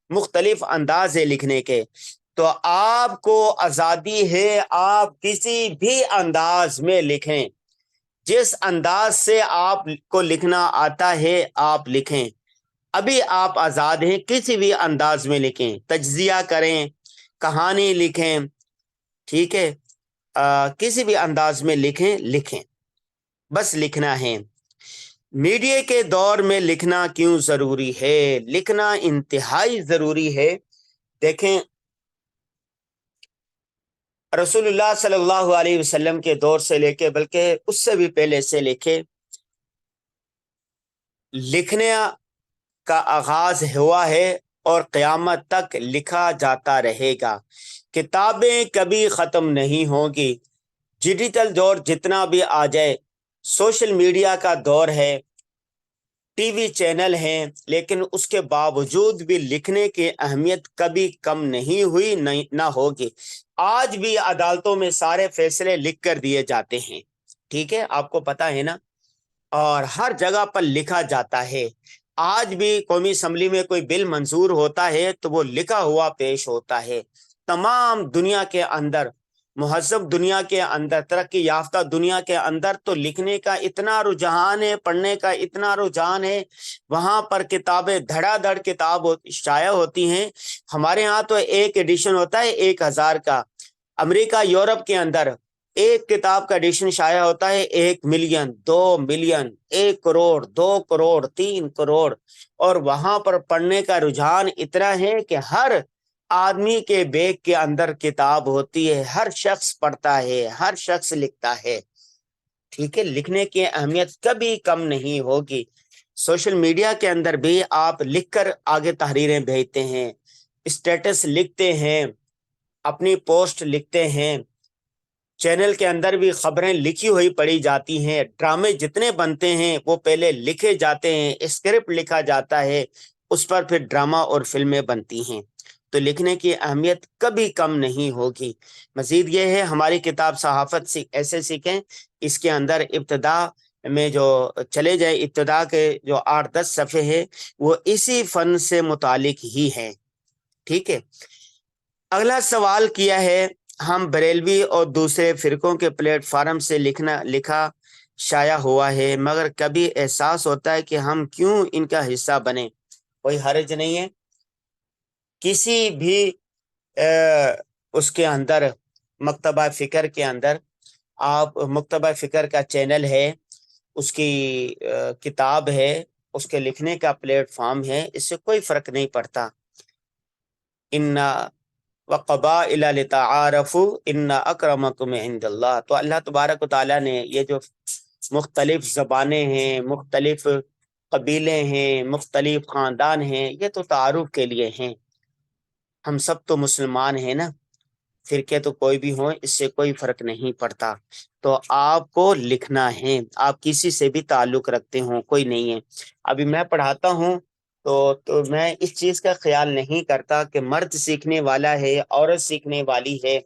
مختلف انداز ہے لکھنے کے۔ تو آپ کو آزادی ہے، آپ کسی بھی انداز میں لکھیں، جس انداز سے آپ کو لکھنا آتا ہے آپ لکھیں، ابھی آپ آزاد ہیں، کسی بھی انداز میں لکھیں، تجزیہ کریں، کہانی لکھیں، ٹھیک ہے؟ کسی بھی انداز میں لکھیں، بس لکھنا ہے۔ میڈیا کے دور میں لکھنا کیوں ضروری ہے؟ لکھنا انتہائی ضروری ہے۔ دیکھیں، رسول اللہ صلی اللہ علیہ وسلم کے دور سے لے کے، بلکہ اس سے بھی پہلے سے لے کے، لکھنے کا آغاز ہوا ہے اور قیامت تک لکھا جاتا رہے گا۔ کتابیں کبھی ختم نہیں ہوگی۔ ڈیجیٹل دور جتنا بھی آ جائے، سوشل میڈیا کا دور ہے، ٹی وی چینل ہیں، لیکن اس کے باوجود بھی لکھنے کی اہمیت کبھی کم نہیں ہوئی، نہ ہوگی۔ آج بھی عدالتوں میں سارے فیصلے لکھ کر دیے جاتے ہیں، ٹھیک ہے؟ آپ کو پتا ہے نا، اور ہر جگہ پر لکھا جاتا ہے۔ آج بھی قومی اسمبلی میں کوئی بل منظور ہوتا ہے تو وہ لکھا ہوا پیش ہوتا ہے۔ تمام دنیا کے اندر، مہذب دنیا کے اندر، ترقی یافتہ دنیا کے اندر تو لکھنے کا اتنا رجحان ہے، پڑھنے کا اتنا رجحان ہے، وہاں پر کتابیں دھڑا دھڑ کتاب شائع ہوتی ہیں۔ ہمارے ہاں تو ایک ایڈیشن ہوتا ہے 1000 کا، امریکہ یورپ کے اندر ایک کتاب کا ایڈیشن شائع ہوتا ہے 1 ملین، 2 ملین، 1 کروڑ، 2 کروڑ، 3 کروڑ، اور وہاں پر پڑھنے کا رجحان اتنا ہے کہ ہر آدمی کے بیگ کے اندر کتاب ہوتی ہے، ہر شخص پڑھتا ہے، ہر شخص لکھتا ہے، ٹھیک ہے؟ لکھنے کی اہمیت کبھی کم نہیں ہوگی۔ سوشل میڈیا کے اندر بھی آپ لکھ کر آگے تحریریں بھیجتے ہیں، اسٹیٹس لکھتے ہیں، اپنی پوسٹ لکھتے ہیں، چینل کے اندر بھی خبریں لکھی ہوئی پڑھی جاتی ہیں، ڈرامے جتنے بنتے ہیں وہ پہلے لکھے جاتے ہیں، اسکرپٹ لکھا جاتا ہے، اس پر پھر ڈرامہ اور فلمیں بنتی ہیں۔ تو لکھنے کی اہمیت کبھی کم نہیں ہوگی۔ مزید یہ ہے، ہماری کتاب صحافت ایسے سیکھیں، اس کے اندر ابتدا میں جو چلے جائے، ابتدا کے جو 8-10 صفحے ہیں وہ اسی فن سے متعلق ہی ہیں، ٹھیک ہے؟ اگلا سوال کیا ہے، ہم بریلوی اور دوسرے فرقوں کے پلیٹ فارم سے لکھا شائع ہوا ہے، مگر کبھی احساس ہوتا ہے کہ ہم کیوں ان کا حصہ بنے؟ کوئی حرج نہیں ہے، کسی بھی اس کے اندر، مکتبہ فکر کے اندر، آپ مکتبہ فکر کا چینل ہے، اس کی کتاب ہے، اس کے لکھنے کا پلیٹ فارم ہے، اس سے کوئی فرق نہیں پڑتا۔ ان وقبائل لتعارفوا ان اکرمکم عند اللہ، تو اللہ تبارک و تعالیٰ نے یہ جو مختلف زبانیں ہیں، مختلف قبیلے ہیں، مختلف خاندان ہیں، یہ تو تعارف کے لیے ہیں. ہم سب تو مسلمان ہیں نا، فرقے تو کوئی بھی ہوں، اس سے کوئی فرق نہیں پڑتا. تو آپ کو لکھنا ہے، آپ کسی سے بھی تعلق رکھتے ہوں، کوئی نہیں ہے. ابھی میں پڑھاتا ہوں تو میں اس چیز کا خیال نہیں کرتا کہ مرد سیکھنے والا ہے، عورت سیکھنے والی ہے،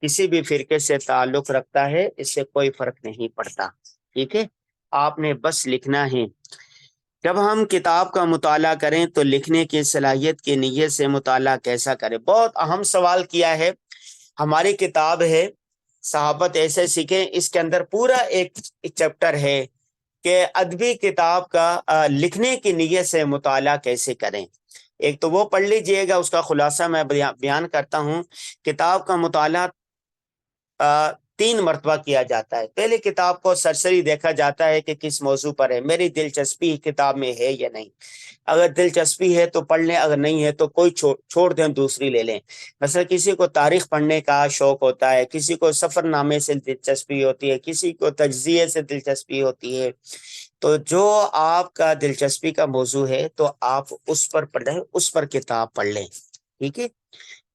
کسی بھی فرقے سے تعلق رکھتا ہے، اس سے کوئی فرق نہیں پڑتا. ٹھیک ہے، آپ نے بس لکھنا ہے. جب ہم کتاب کا مطالعہ کریں تو لکھنے کی صلاحیت کی نیت سے مطالعہ کیسا کریں؟ بہت اہم سوال کیا ہے. ہماری کتاب ہے صحابت ایسے سیکھیں، اس کے اندر پورا ایک چیپٹر ہے کہ ادبی کتاب کا لکھنے کی نیت سے مطالعہ کیسے کریں. ایک تو وہ پڑھ لیجئے گا، اس کا خلاصہ میں بیان کرتا ہوں. کتاب کا مطالعہ 3 مرتبہ کیا جاتا ہے. پہلے کتاب کو سرسری دیکھا جاتا ہے کہ کس موضوع پر ہے، میری دلچسپی کتاب میں ہے یا نہیں. اگر دلچسپی ہے تو پڑھ لیں، اگر نہیں ہے تو کوئی چھوڑ دیں، دوسری لے لیں. مثلا کسی کو تاریخ پڑھنے کا شوق ہوتا ہے، کسی کو سفر نامے سے دلچسپی ہوتی ہے، کسی کو تجزیے سے دلچسپی ہوتی ہے. تو جو آپ کا دلچسپی کا موضوع ہے تو آپ اس پر پڑھیں، اس پر کتاب پڑھ لیں. ٹھیک ہے،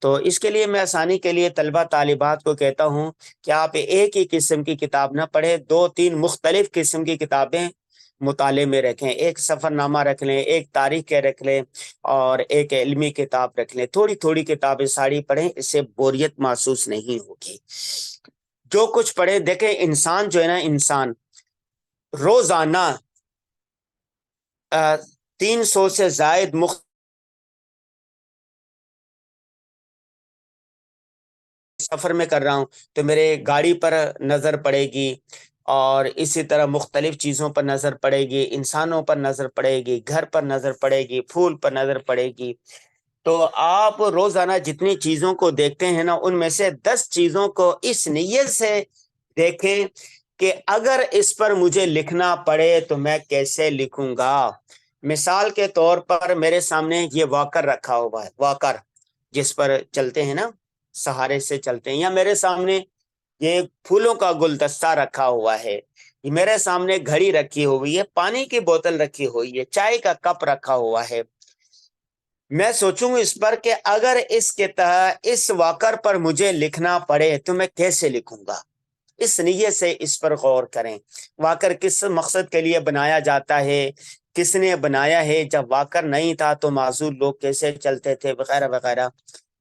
تو اس کے لیے میں آسانی کے لیے طلبہ طالبات کو کہتا ہوں کہ آپ ایک ہی قسم کی کتاب نہ پڑھیں، 2-3 مختلف قسم کی کتابیں مطالعے میں رکھیں. ایک سفر نامہ رکھ لیں، ایک تاریخ کے رکھ لیں، اور ایک علمی کتاب رکھ لیں. تھوڑی تھوڑی کتابیں ساری پڑھیں، اس سے بوریت محسوس نہیں ہوگی. جو کچھ پڑھیں، دیکھیں انسان جو ہے نا، انسان روزانہ 300 سے زائد سفر میں کر رہا ہوں تو میرے گاڑی پر نظر پڑے گی، اور اسی طرح مختلف چیزوں پر نظر پڑے گی، انسانوں پر نظر پڑے گی، گھر پر نظر پڑے گی، پھول پر نظر پڑے گی. تو آپ روزانہ جتنی چیزوں کو دیکھتے ہیں نا، ان میں سے 10 چیزوں کو اس نیت سے دیکھیں کہ اگر اس پر مجھے لکھنا پڑے تو میں کیسے لکھوں گا. مثال کے طور پر میرے سامنے یہ واکر رکھا ہوا ہے، واکر جس پر چلتے ہیں نا، سہارے سے چلتے ہیں. یا میرے سامنے یہ پھولوں کا گلدستہ رکھا ہوا ہے، میرے سامنے گھڑی رکھی ہوئی ہے، پانی کی بوتل رکھی ہوئی ہے، چائے کا کپ رکھا ہوا ہے. میں سوچوں اس پر کہ اگر اس واکر پر مجھے لکھنا پڑے تو میں کیسے لکھوں گا. اس نیت سے اس پر غور کریں. واکر کس مقصد کے لیے بنایا جاتا ہے، کس نے بنایا ہے، جب واکر نہیں تھا تو معذور لوگ کیسے چلتے تھے، وغیرہ وغیرہ،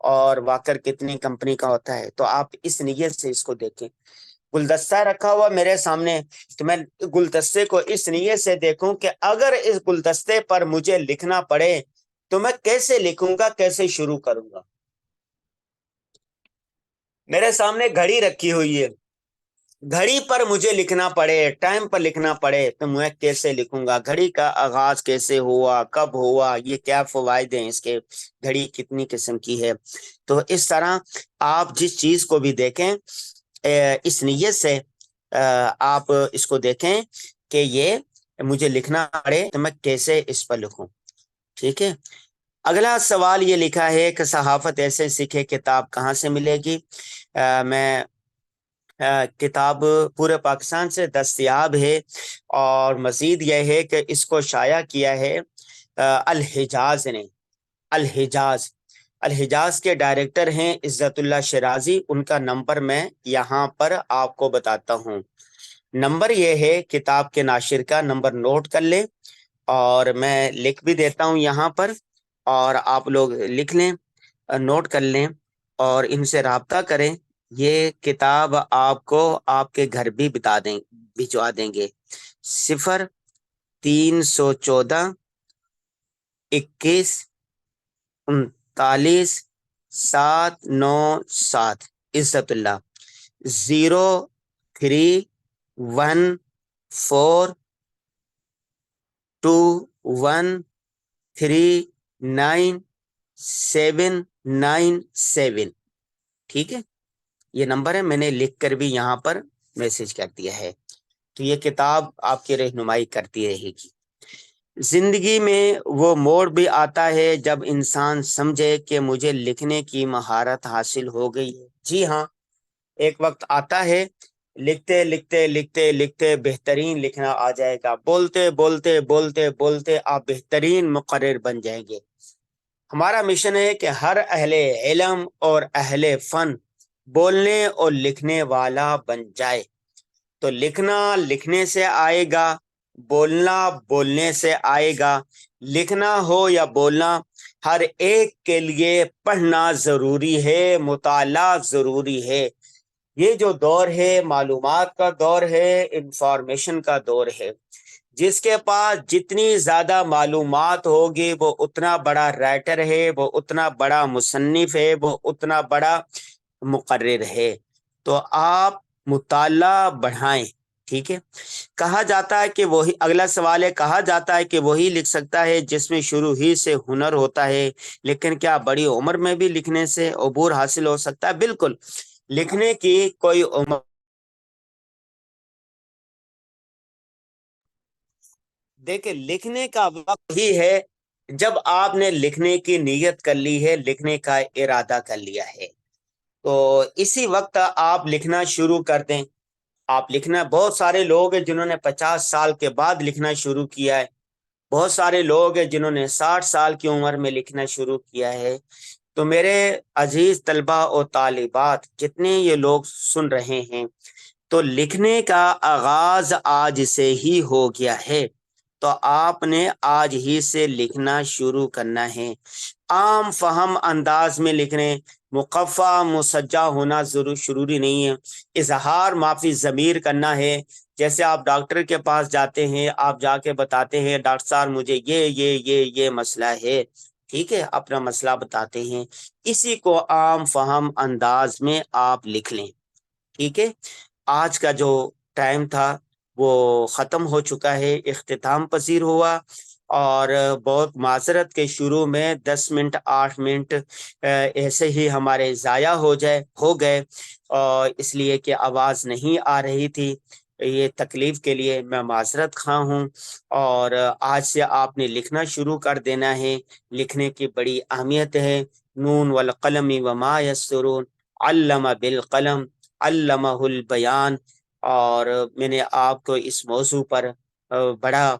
اور واکر کتنی کمپنی کا ہوتا ہے. تو آپ اس نیت سے اس کو دیکھیں. گلدستہ رکھا ہوا میرے سامنے تو میں گلدستے کو اس نیت سے دیکھوں کہ اگر اس گلدستے پر مجھے لکھنا پڑے تو میں کیسے لکھوں گا، کیسے شروع کروں گا. میرے سامنے گھڑی رکھی ہوئی ہے، گھڑی پر مجھے لکھنا پڑے، ٹائم پر لکھنا پڑے تو میں کیسے لکھوں گا. گھڑی کا آغاز کیسے ہوا، کب ہوا، یہ کیا فوائد ہیں اس کے، گھڑی کتنی قسم کی ہے. تو اس طرح آپ جس چیز کو بھی دیکھیں اس نیت سے آپ اس کو دیکھیں کہ یہ مجھے لکھنا پڑے تو میں کیسے اس پر لکھوں. ٹھیک ہے، اگلا سوال یہ لکھا ہے کہ صحافت ایسے سیکھے کتاب کہاں سے ملے گی. میں کتاب پورے پاکستان سے دستیاب ہے، اور مزید یہ ہے کہ اس کو شائع کیا ہے الحجاز نے. الحجاز کے ڈائریکٹر ہیں عزت اللہ شرازی. ان کا نمبر میں یہاں پر آپ کو بتاتا ہوں. نمبر یہ ہے کتاب کے ناشر کا نمبر، نوٹ کر لیں، اور میں لکھ بھی دیتا ہوں یہاں پر، اور آپ لوگ لکھ لیں، نوٹ کر لیں، اور ان سے رابطہ کریں. یہ کتاب آپ کو آپ کے گھر بھی بھجوا دیں گے. 0314 21 39 797. عزت اللہ. 0314213997. ٹھیک ہے، یہ نمبر ہے، میں نے لکھ کر بھی یہاں پر میسج کر دیا ہے. تو یہ کتاب آپ کی رہنمائی کرتی رہے گی. زندگی میں وہ موڑ بھی آتا ہے جب انسان سمجھے کہ مجھے لکھنے کی مہارت حاصل ہو گئی ہے. جی ہاں، ایک وقت آتا ہے لکھتے لکھتے لکھتے لکھتے بہترین لکھنا آ جائے گا، بولتے بولتے بولتے بولتے آپ بہترین مقرر بن جائیں گے۔ ہمارا مشن ہے کہ ہر اہل علم اور اہل فن بولنے اور لکھنے والا بن جائے۔ تو لکھنا لکھنے سے آئے گا، بولنا بولنے سے آئے گا۔ لکھنا ہو یا بولنا، ہر ایک کے لیے پڑھنا ضروری ہے، مطالعہ ضروری ہے۔ یہ جو دور ہے معلومات کا دور ہے، انفارمیشن کا دور ہے۔ جس کے پاس جتنی زیادہ معلومات ہوگی وہ اتنا بڑا رائٹر ہے، وہ اتنا بڑا مصنف ہے، وہ اتنا بڑا مقرر ہے۔ تو آپ مطالعہ بڑھائیں، ٹھیک ہے۔ کہا جاتا ہے کہ وہی، اگلا سوال ہے، کہا جاتا ہے کہ وہی لکھ سکتا ہے جس میں شروع ہی سے ہنر ہوتا ہے، لیکن کیا بڑی عمر میں بھی لکھنے سے عبور حاصل ہو سکتا ہے؟ بالکل، لکھنے کی کوئی عمر، دیکھیں لکھنے کا وقت ہی ہے جب آپ نے لکھنے کی نیت کر لی ہے، لکھنے کا ارادہ کر لیا ہے، تو اسی وقت آپ لکھنا شروع کر دیں۔ آپ لکھنا، بہت سارے لوگ ہیں جنہوں نے 50 سال کے بعد لکھنا شروع کیا ہے، بہت سارے لوگ ہیں جنہوں نے 60 سال کی عمر میں لکھنا شروع کیا ہے۔ تو میرے عزیز طلبہ اور طالبات، جتنے یہ لوگ سن رہے ہیں، تو لکھنے کا آغاز آج سے ہی ہو گیا ہے۔ تو آپ نے آج ہی سے لکھنا شروع کرنا ہے، عام فہم انداز میں لکھنے، مقفع مسجع ہونا ضروری نہیں ہے، اظہار معافی ضمیر کرنا ہے۔ جیسے آپ ڈاکٹر کے پاس جاتے ہیں، آپ جا کے بتاتے ہیں ڈاکٹر صاحب مجھے یہ مسئلہ ہے، ٹھیک ہے، اپنا مسئلہ بتاتے ہیں، اسی کو عام فہم انداز میں آپ لکھ لیں، ٹھیک ہے۔ آج کا جو ٹائم تھا وہ ختم ہو چکا ہے، اختتام پذیر ہوا، اور بہت معذرت کے شروع میں 10 منٹ 8 منٹ ایسے ہی ہمارے ضائع ہو گئے، اور اس لیے کہ آواز نہیں آ رہی تھی، یہ تکلیف کے لیے میں معذرت خواہ ہوں۔ اور آج سے آپ نے لکھنا شروع کر دینا ہے، لکھنے کی بڑی اہمیت ہے۔ نون والقلم وما یسطرون، علم بالقلم علمہ البیان۔ اور میں نے آپ کو اس موضوع پر بڑا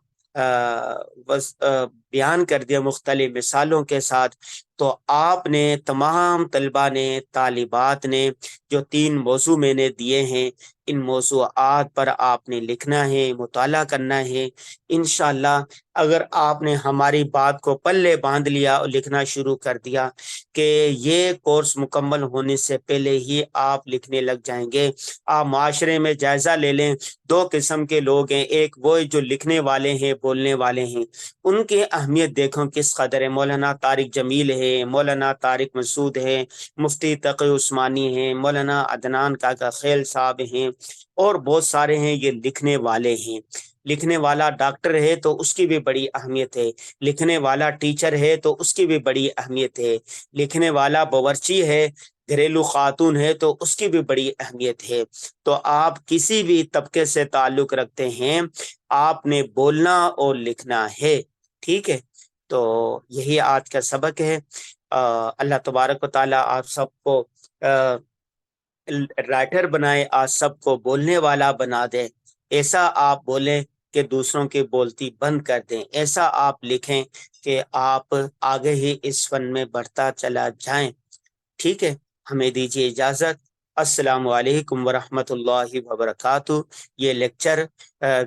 بیان کر دیا مختلف مثالوں کے ساتھ۔ تو آپ نے، تمام طلبہ نے، طالبات نے، جو 3 موضوع میں نے دیے ہیں، ان موضوعات پر آپ نے لکھنا ہے، مطالعہ کرنا ہے۔ انشاءاللہ اگر آپ نے ہماری بات کو پلے باندھ لیا اور لکھنا شروع کر دیا کہ یہ کورس مکمل ہونے سے پہلے ہی آپ لکھنے لگ جائیں گے۔ آپ معاشرے میں جائزہ لے لیں، 2 قسم کے لوگ ہیں، ایک وہ جو لکھنے والے ہیں، بولنے والے ہیں، ان کی اہمیت دیکھو کس قدر ہے۔ مولانا طارق جمیل ہے، مولانا طارق مسعود ہے، مفتی تقی عثمانی ہیں، مولانا عدنان کاکا خیل صاحب ہیں، اور بہت سارے ہیں، یہ لکھنے والے ہیں۔ لکھنے والا ڈاکٹر ہے تو اس کی بھی بڑی اہمیت ہے، لکھنے والا ٹیچر ہے تو اس کی بھی بڑی اہمیت ہے، لکھنے والا باورچی ہے، گھریلو خاتون ہے تو اس کی بھی بڑی اہمیت ہے۔ تو آپ کسی بھی طبقے سے تعلق رکھتے ہیں، آپ نے بولنا اور لکھنا ہے، ٹھیک ہے۔ تو یہی آج کا سبق ہے۔ اللہ تبارک و تعالی آپ سب کو رائٹر بنائے، آج سب کو بولنے والا بنا دے۔ ایسا آپ بولیں کہ دوسروں کی بولتی بند کر دیں، ایسا آپ لکھیں کہ آپ آگے ہی اس فن میں بڑھتا چلا جائیں، ٹھیک ہے۔ ہمیں دیجیے اجازت۔ السلام علیکم ورحمۃ اللہ وبرکاتہ۔ یہ لیکچر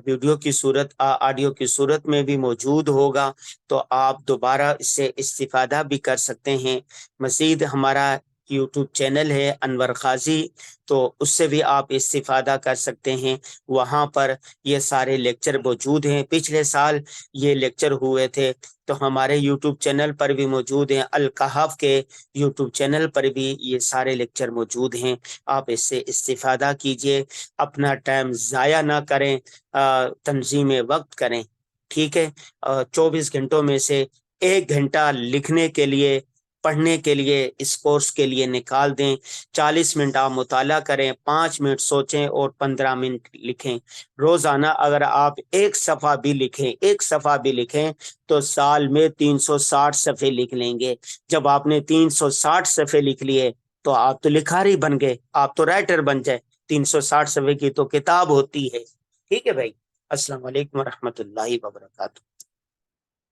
ویڈیو کی صورت، آڈیو کی صورت میں بھی موجود ہوگا، تو آپ دوبارہ اس سے استفادہ بھی کر سکتے ہیں۔ مزید ہمارا یوٹیوب چینل ہے انور قاضی، تو اس سے بھی آپ استفادہ کر سکتے ہیں، وہاں پر یہ سارے لیکچر موجود ہیں۔ پچھلے سال یہ لیکچر ہوئے تھے، تو ہمارے یوٹیوب چینل پر بھی موجود ہیں، الکہف کے یوٹیوب چینل پر بھی یہ سارے لیکچر موجود ہیں۔ آپ اس سے استفادہ کیجئے، اپنا ٹائم ضائع نہ کریں، تنظیم وقت کریں، ٹھیک ہے۔ 24 گھنٹوں میں سے 1 گھنٹہ لکھنے کے لیے، پڑھنے کے لیے، اس کورس کے لیے نکال دیں۔ 40 منٹ آپ مطالعہ کریں، 5 منٹ سوچیں اور 15 منٹ لکھیں۔ روزانہ اگر آپ 1 صفحہ بھی لکھیں، 1 صفحہ بھی لکھیں، تو سال میں 360 صفحے لکھ لیں گے۔ جب آپ نے 360 صفحے لکھ لیے تو آپ تو لکھاری بن گئے، آپ تو رائٹر بن جائے۔ 360 صفحے کی تو کتاب ہوتی ہے. ٹھیک ہے بھائی. السلام علیکم ورحمۃ اللہ وبرکاتہ.